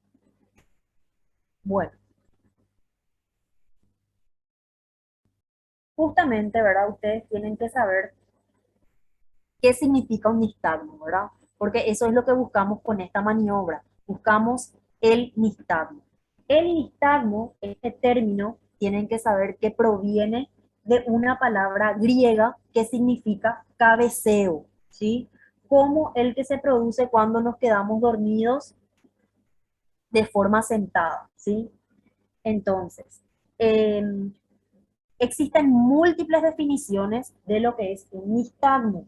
Bueno, justamente, ¿verdad? Ustedes tienen que saber qué significa un nistagmo, ¿verdad? Porque eso es lo que buscamos con esta maniobra. Buscamos el nistagmo. El nistagmo, este término, tienen que saber que proviene de una palabra griega que significa cabeceo, ¿sí? Como el que se produce cuando nos quedamos dormidos de forma sentada, ¿sí? Entonces, eh, existen múltiples definiciones de lo que es un nistagmo,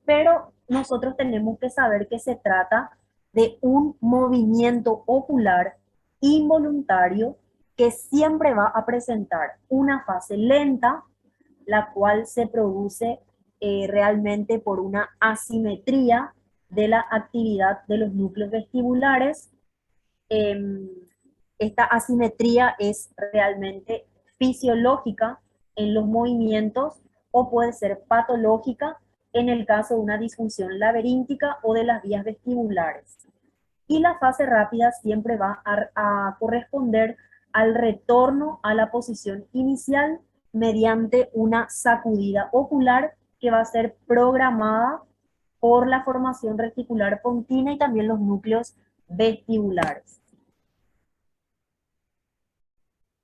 pero nosotros tenemos que saber que se trata de un movimiento ocular involuntario que siempre va a presentar una fase lenta, la cual se produce realmente por una asimetría de la actividad de los núcleos vestibulares. eh, Esta asimetría es realmente fisiológica en los movimientos o puede ser patológica en el caso de una disfunción laberíntica o de las vías vestibulares. Y la fase rápida siempre va a corresponder al retorno a la posición inicial mediante una sacudida ocular que va a ser programada por la formación reticular pontina y también los núcleos vestibulares.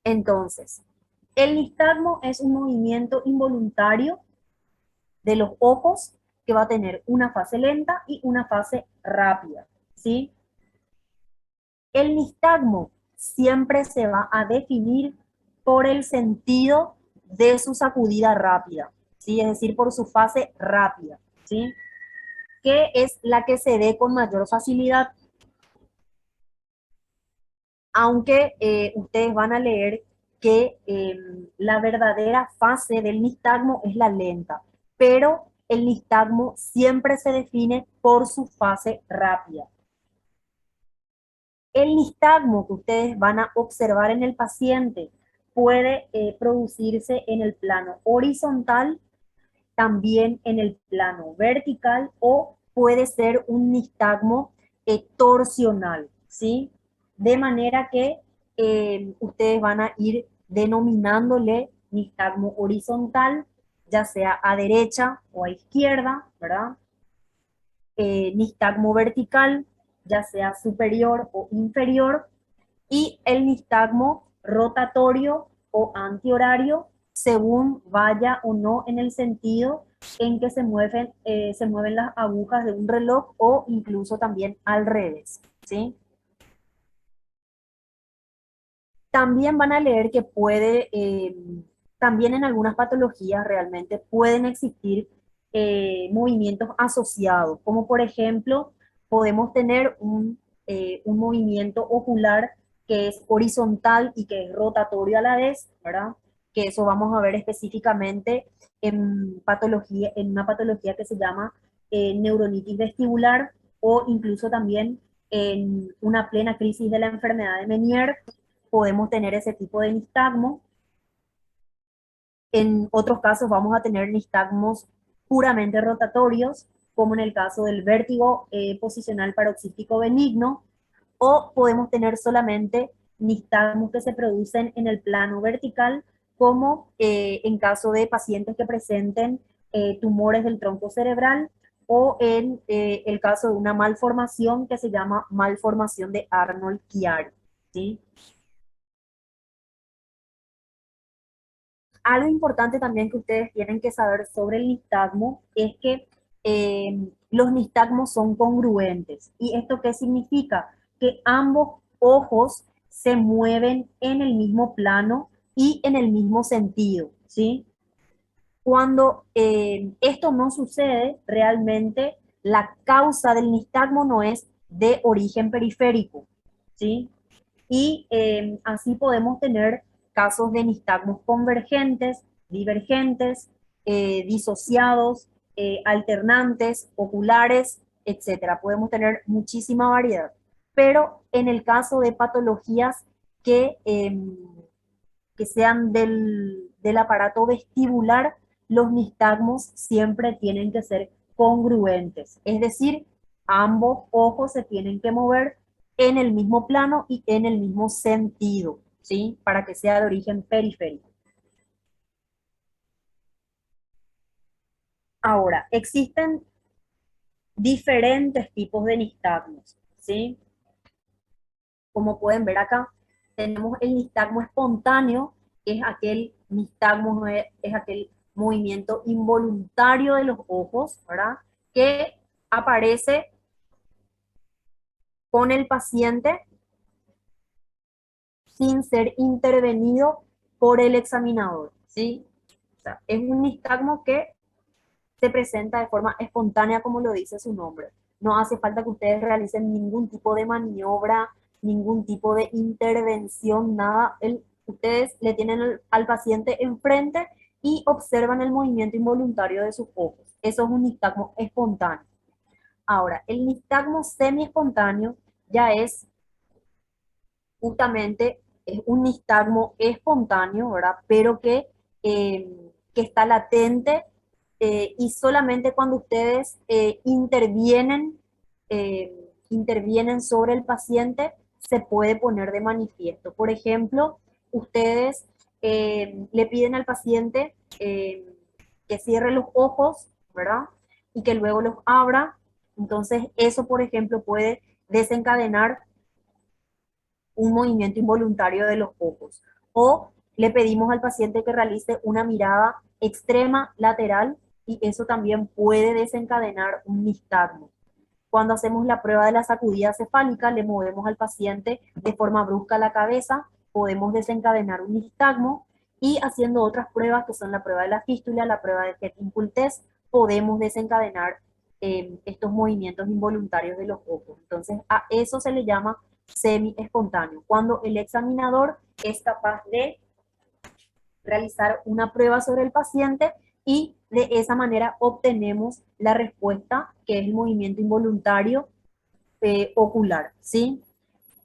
Entonces, el nistagmo es un movimiento involuntario de los ojos que va a tener una fase lenta y una fase rápida, ¿sí? El nistagmo siempre se va a definir por el sentido de su sacudida rápida, ¿sí? Es decir, por su fase rápida, ¿sí? Que es la que se ve con mayor facilidad, aunque ustedes van a leer que la verdadera fase del nistagmo es la lenta, pero el nistagmo siempre se define por su fase rápida. El nistagmo que ustedes van a observar en el paciente puede producirse en el plano horizontal, también en el plano vertical, o puede ser un nistagmo torsional, ¿sí? De manera que ustedes van a ir denominándole nistagmo horizontal, ya sea a derecha o a izquierda, ¿verdad? Nistagmo vertical, ya sea superior o inferior, y el nistagmo rotatorio o antihorario, según vaya o no en el sentido en que se mueven las agujas de un reloj o incluso también al revés, ¿sí? También van a leer que también en algunas patologías realmente pueden existir movimientos asociados, como por ejemplo, podemos tener un movimiento ocular que es horizontal y que es rotatorio a la vez, ¿verdad? Que eso vamos a ver específicamente en una patología que se llama neuronitis vestibular o incluso también en una plena crisis de la enfermedad de Meniere podemos tener ese tipo de nistagmo. En otros casos vamos a tener nistagmos puramente rotatorios, como en el caso del vértigo posicional paroxístico benigno, o podemos tener solamente nistagmos que se producen en el plano vertical, como en caso de pacientes que presenten tumores del tronco cerebral o en el caso de una malformación que se llama malformación de Arnold-Chiari, ¿sí? Algo importante también que ustedes tienen que saber sobre el nistagmo es que los nistagmos son congruentes. ¿Y esto qué significa? Que ambos ojos se mueven en el mismo plano y en el mismo sentido, ¿sí? Cuando esto no sucede, realmente la causa del nistagmo no es de origen periférico, ¿sí? Y así podemos tener casos de nistagmos convergentes, divergentes, disociados, alternantes, oculares, etcétera. Podemos tener muchísima variedad. Pero en el caso de patologías que sean del aparato vestibular, los nistagmos siempre tienen que ser congruentes. Es decir, ambos ojos se tienen que mover en el mismo plano y en el mismo sentido, ¿sí? Para que sea de origen periférico. Ahora, existen diferentes tipos de nistagmos, ¿sí? Como pueden ver acá, tenemos el nistagmo espontáneo, que es aquel nistagmo, es aquel movimiento involuntario de los ojos, ¿verdad? Que aparece con el paciente sin ser intervenido por el examinador, ¿sí? O sea, es un nistagmo que se presenta de forma espontánea, como lo dice su nombre. No hace falta que ustedes realicen ningún tipo de maniobra, ningún tipo de intervención, nada. Ustedes le tienen al paciente enfrente y observan el movimiento involuntario de sus ojos. Eso es un nistagmo espontáneo. Ahora, el nistagmo semi-espontáneo ya es justamente es un nistagmo espontáneo, ¿verdad? Pero que que está latente y solamente cuando ustedes intervienen sobre el paciente se puede poner de manifiesto. Por ejemplo, ustedes le piden al paciente que cierre los ojos, ¿verdad? Y que luego los abra. Entonces, eso, por ejemplo, puede desencadenar un movimiento involuntario de los ojos. O le pedimos al paciente que realice una mirada extrema lateral y eso también puede desencadenar un nistagmo. Cuando hacemos la prueba de la sacudida cefálica, le movemos al paciente de forma brusca la cabeza, podemos desencadenar un nistagmo y haciendo otras pruebas que son la prueba de la fístula, la prueba de Head Test, podemos desencadenar estos movimientos involuntarios de los ojos. Entonces, a eso se le llama semi-espontáneo, cuando el examinador es capaz de realizar una prueba sobre el paciente y de esa manera obtenemos la respuesta, que es el movimiento involuntario ocular, ¿sí?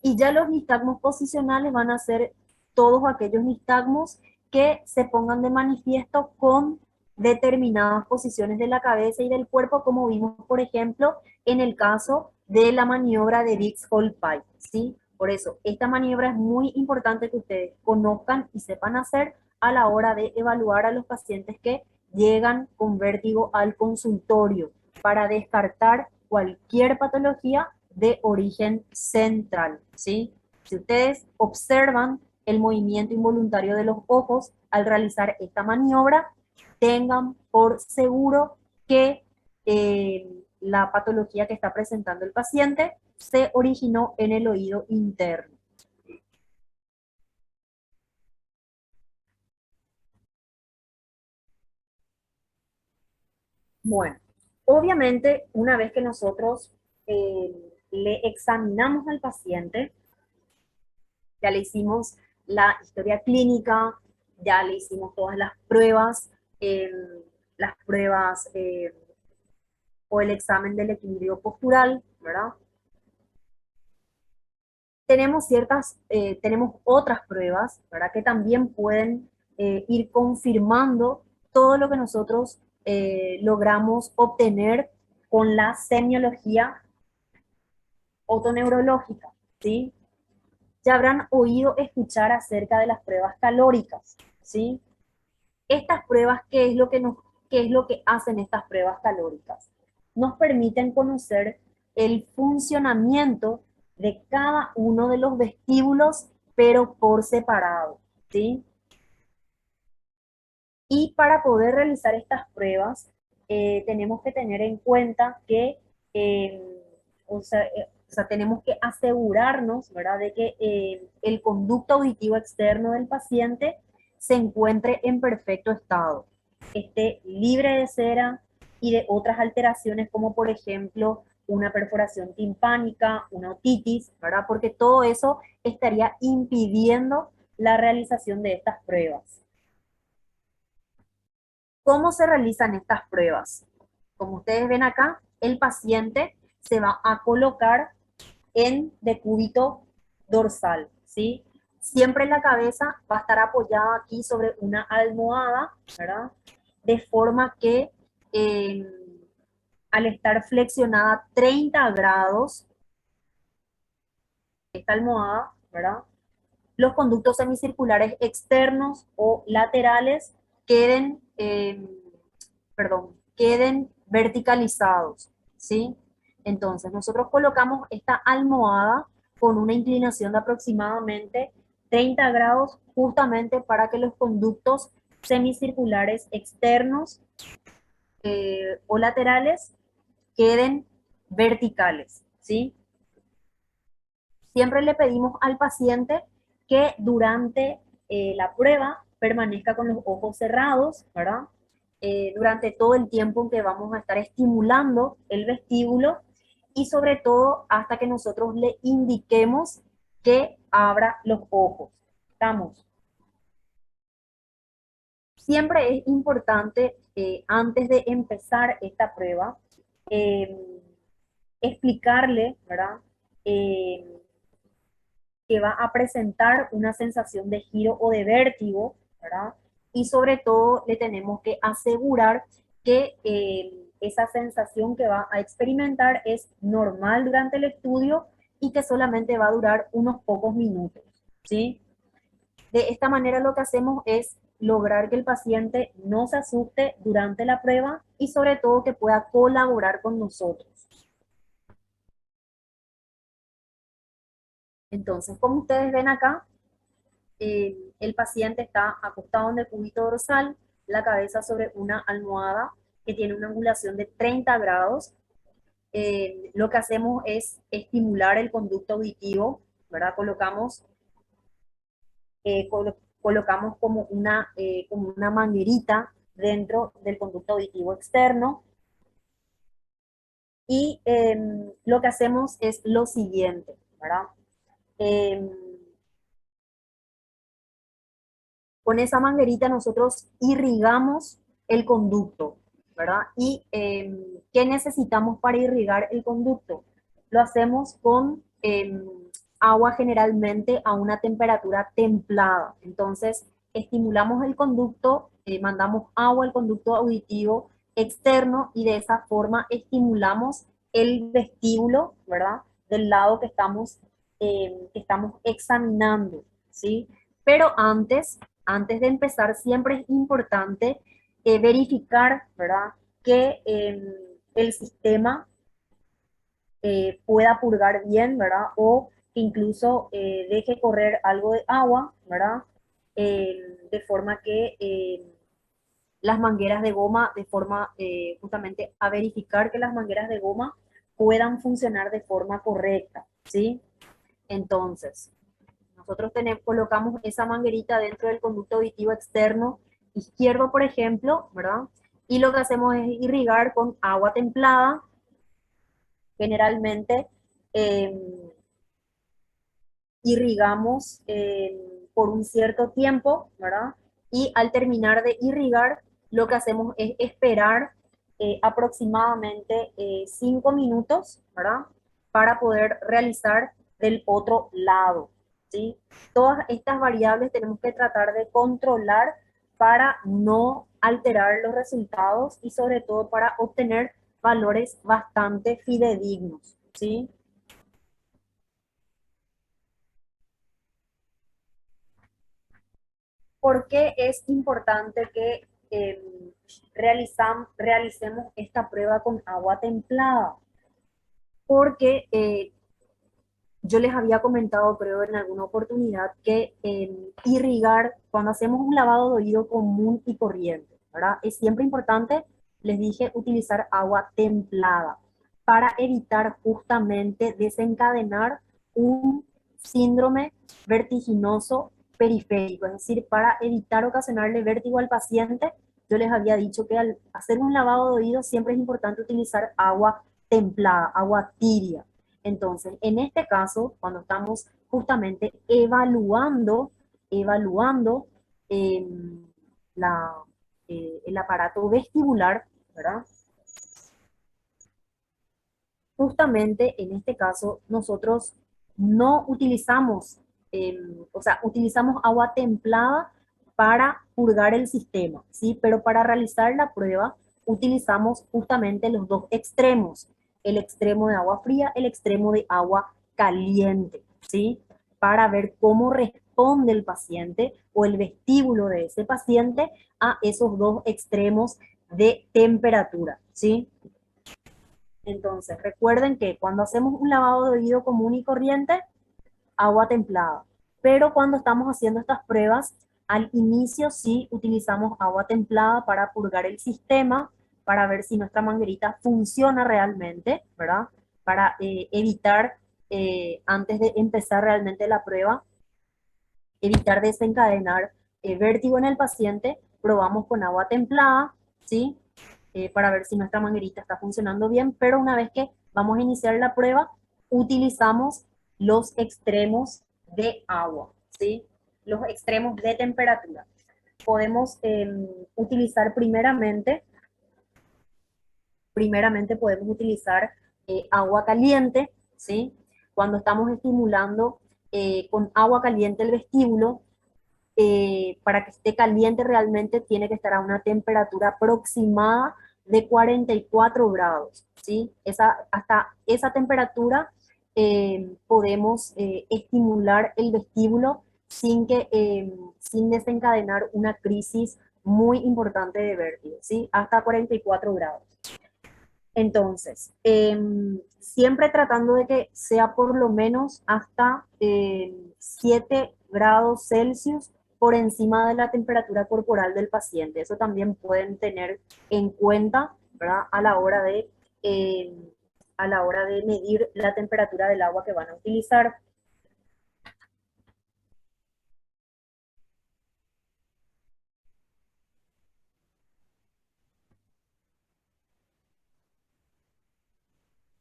Y ya los nistagmos posicionales van a ser todos aquellos nistagmos que se pongan de manifiesto con determinadas posiciones de la cabeza y del cuerpo, como vimos, por ejemplo, en el caso de la maniobra de Dix-Hall-Pike, ¿sí? Por eso, esta maniobra es muy importante que ustedes conozcan y sepan hacer a la hora de evaluar a los pacientes que llegan con vértigo al consultorio para descartar cualquier patología de origen central, ¿sí? Si ustedes observan el movimiento involuntario de los ojos al realizar esta maniobra, tengan por seguro que la patología que está presentando el paciente se originó en el oído interno. Bueno, obviamente una vez que nosotros eh, le examinamos al paciente, ya le hicimos la historia clínica, ya le hicimos todas eh, las pruebas o el examen del equilibrio postural, ¿verdad? Tenemos otras pruebas, ¿verdad? Que también pueden ir confirmando todo lo que nosotros logramos obtener con la semiología otoneurológica, ¿sí? Ya habrán oído escuchar acerca de las pruebas calóricas, ¿sí? Estas pruebas, ¿qué es lo que hacen estas pruebas calóricas? Nos permiten conocer el funcionamiento de cada uno de los vestíbulos, pero por separado, ¿sí? Y para poder realizar estas pruebas, tenemos que tener en cuenta que, o sea, tenemos que asegurarnos, ¿verdad?, de que el conducto auditivo externo del paciente se encuentre en perfecto estado, esté libre de cera y de otras alteraciones como por ejemplo una perforación timpánica, una otitis, ¿verdad? Porque todo eso estaría impidiendo la realización de estas pruebas. ¿Cómo se realizan estas pruebas? Como ustedes ven acá, el paciente se va a colocar en decúbito dorsal, ¿sí? Siempre la cabeza va a estar apoyada aquí sobre una almohada, ¿verdad? De forma que eh, al estar flexionada 30 grados, esta almohada, ¿verdad? Los conductos semicirculares externos o laterales queden, queden verticalizados, ¿sí? Entonces, nosotros colocamos esta almohada con una inclinación de aproximadamente 30 grados justamente para que los conductos semicirculares externos o laterales queden verticales, ¿sí? Siempre le pedimos al paciente que durante la prueba permanezca con los ojos cerrados, ¿verdad? Durante todo el tiempo en que vamos a estar estimulando el vestíbulo y sobre todo hasta que nosotros le indiquemos que abra los ojos. ¿Estamos? Siempre es importante, antes de empezar esta prueba, eh, explicarle, ¿verdad? Eh, que va a presentar una sensación de giro o de vértigo, ¿verdad? y sobre todo le tenemos que asegurar que esa sensación que va a experimentar es normal durante el estudio y que solamente va a durar unos pocos minutos, ¿sí? De esta manera lo que hacemos es lograr que el paciente no se asuste durante la prueba y sobre todo que pueda colaborar con nosotros. Entonces, como ustedes ven acá, el paciente está acostado en el cúbito dorsal, la cabeza sobre una almohada que tiene una angulación de 30 grados. Lo que hacemos es estimular el conducto auditivo, ¿verdad? Colocamos como una manguerita dentro del conducto auditivo externo y lo que hacemos es lo siguiente, ¿verdad? Eh, con esa manguerita nosotros irrigamos el conducto, ¿verdad? ¿Y qué necesitamos para irrigar el conducto? Lo hacemos con agua generalmente a una temperatura templada. Entonces, estimulamos el conducto, mandamos agua al conducto auditivo externo y de esa forma estimulamos el vestíbulo, ¿verdad? Del lado que estamos examinando, ¿sí? Pero antes de empezar, siempre es importante verificar, ¿verdad? Que el sistema pueda purgar bien, ¿verdad? O que incluso deje correr algo de agua, ¿verdad? De forma que las mangueras de goma, de forma justamente a verificar que las mangueras de goma puedan funcionar de forma correcta, ¿sí? Entonces, nosotros colocamos esa manguerita dentro del conducto auditivo externo izquierdo, por ejemplo, ¿verdad? Y lo que hacemos es irrigar con agua templada, generalmente eh, irrigamos por un cierto tiempo, ¿verdad? Y al terminar de irrigar, lo que hacemos es esperar aproximadamente 5 minutos, ¿verdad? Para poder realizar del otro lado, ¿sí? Todas estas variables tenemos que tratar de controlar para no alterar los resultados y sobre todo para obtener valores bastante fidedignos, ¿sí? ¿Por qué es importante que realicemos esta prueba con agua templada? Porque yo les había comentado, creo, en alguna oportunidad, que irrigar, cuando hacemos un lavado de oído común y corriente, ¿verdad? Es siempre importante, les dije, utilizar agua templada para evitar justamente desencadenar un síndrome vertiginoso periférico, es decir, para evitar ocasionarle vértigo al paciente. Yo les había dicho que al hacer un lavado de oído siempre es importante utilizar agua templada, agua tibia. Entonces, en este caso, cuando estamos justamente evaluando eh, la, el aparato vestibular, ¿verdad? Justamente en este caso nosotros no utilizamos, o sea, utilizamos agua templada para purgar el sistema, ¿sí? Pero para realizar la prueba utilizamos justamente los dos extremos, el extremo de agua fría, el extremo de agua caliente, ¿sí? Para ver cómo responde el paciente o el vestíbulo de ese paciente a esos dos extremos de temperatura, ¿sí? Entonces, recuerden que cuando hacemos un lavado de oído común y corriente, agua templada. Pero cuando estamos haciendo estas pruebas, al inicio sí utilizamos agua templada para purgar el sistema, para ver si nuestra manguerita funciona realmente, ¿verdad? Para evitar, antes de empezar realmente la prueba, evitar desencadenar vértigo en el paciente, probamos con agua templada, ¿sí? Para ver si nuestra manguerita está funcionando bien, pero una vez que vamos a iniciar la prueba, utilizamos los extremos de agua, ¿sí? Los extremos de temperatura. Podemos utilizar primeramente podemos utilizar agua caliente, ¿sí? Cuando estamos estimulando con agua caliente el vestíbulo, para que esté caliente realmente tiene que estar a una temperatura aproximada de 44 grados, ¿sí? Hasta esa temperatura podemos estimular el vestíbulo sin desencadenar una crisis muy importante de vértigo, ¿sí? Hasta 44 grados. Entonces, siempre tratando de que sea por lo menos hasta 7 grados Celsius por encima de la temperatura corporal del paciente. Eso también pueden tener en cuenta, ¿verdad? Eh, a la hora de medir la temperatura del agua que van a utilizar.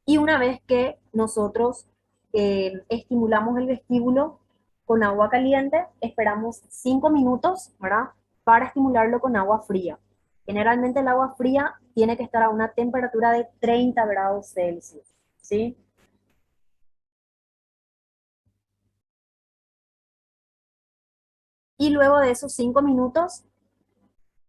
Y una vez que nosotros estimulamos el vestíbulo con agua caliente, esperamos 5 minutos, ¿verdad? Para estimularlo con agua fría. Generalmente el agua fría tiene que estar a una temperatura de 30 grados Celsius, ¿sí? Y luego de esos 5 minutos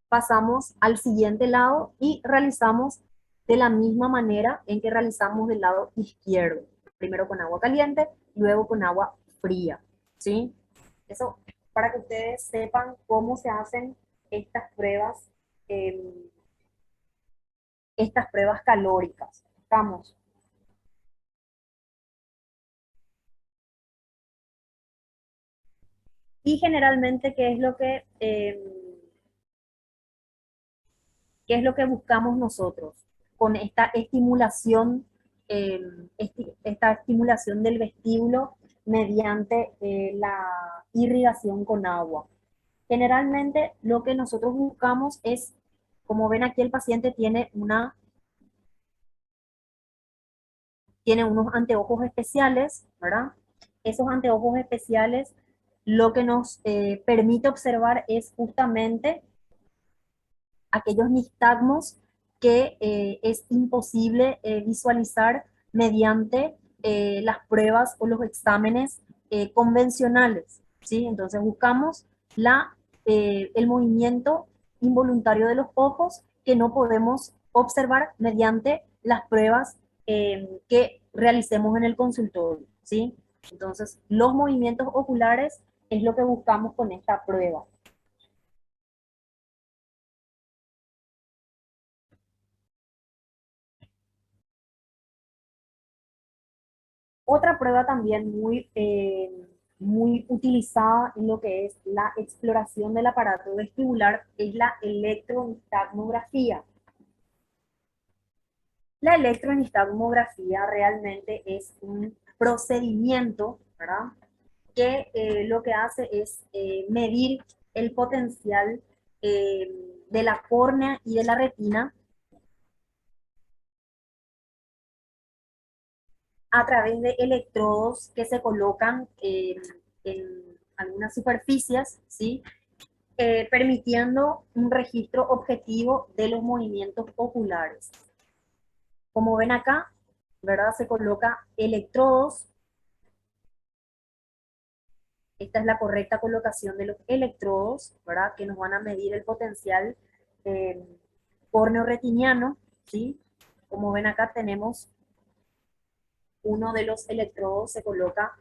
pasamos al siguiente lado y realizamos de la misma manera en que realizamos del lado izquierdo. Primero con agua caliente, luego con agua fría, ¿sí? Eso para que ustedes sepan cómo se hacen estas pruebas, eh, estas pruebas calóricas. Estamos. Y generalmente, ¿qué es lo que buscamos nosotros con esta estimulación, eh, esta estimulación del vestíbulo mediante la irrigación con agua? Generalmente lo que nosotros buscamos es, como ven aquí el paciente tiene unos anteojos especiales, ¿verdad? Esos anteojos especiales lo que nos permite observar es justamente aquellos nistagmos que es imposible visualizar mediante las pruebas o los exámenes convencionales, ¿sí? Entonces buscamos el movimiento involuntario de los ojos que no podemos observar mediante las pruebas que realicemos en el consultorio, ¿sí? Entonces, los movimientos oculares es lo que buscamos con esta prueba. Otra prueba también muy utilizada en lo que es la exploración del aparato vestibular es la electronistagmografía. La electronistagmografía realmente es un procedimiento, ¿verdad? Que lo que hace es medir el potencial eh, de la córnea y de la retina a través de electrodos que se colocan en algunas superficies, ¿sí? Permitiendo un registro objetivo de los movimientos oculares. Como ven acá, ¿verdad? Se coloca electrodos. Esta es la correcta colocación de los electrodos, ¿verdad? Que nos van a medir el potencial eh, córneo-retiniano, ¿sí? Como ven acá tenemos uno de los electrodos se coloca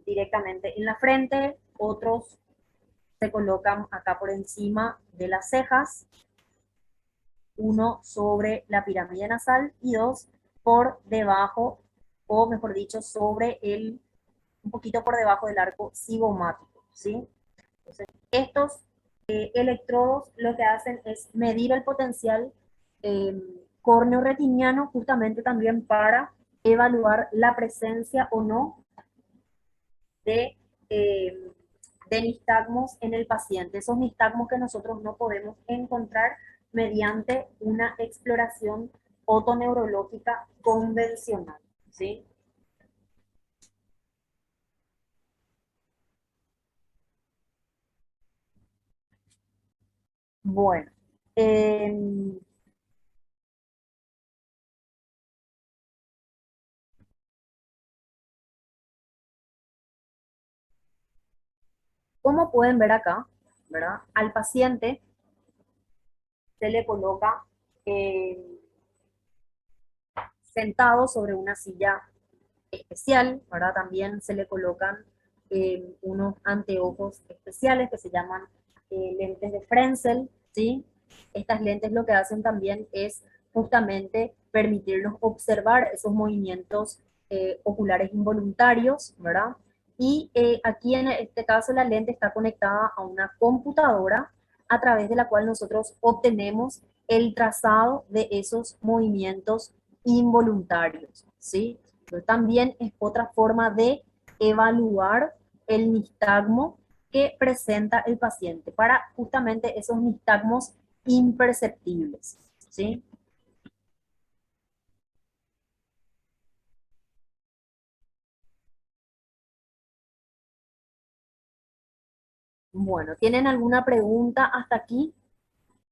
directamente en la frente, otros se colocan acá por encima de las cejas, uno sobre la pirámide nasal y dos por debajo, o mejor dicho, un poquito por debajo del arco cigomático, ¿sí? Entonces, estos electrodos lo que hacen es medir el potencial eh, córneo-retiniano justamente también para evaluar la presencia o no de, eh, de nistagmos en el paciente. Esos nistagmos que nosotros no podemos encontrar mediante una exploración otoneurológica convencional, ¿sí? Bueno, eh, Como pueden ver acá, ¿verdad? Al paciente se le coloca eh, sentado sobre una silla especial, ¿verdad? También se le colocan unos anteojos especiales que se llaman lentes de Frenzel, ¿sí? Estas lentes lo que hacen también es justamente permitirnos observar esos movimientos oculares involuntarios, ¿verdad? Y aquí en este caso la lente está conectada a una computadora a través de la cual nosotros obtenemos el trazado de esos movimientos involuntarios, ¿sí? Pero también es otra forma de evaluar el nistagmo que presenta el paciente para justamente esos nistagmos imperceptibles, ¿sí? Bueno, ¿tienen alguna pregunta hasta aquí?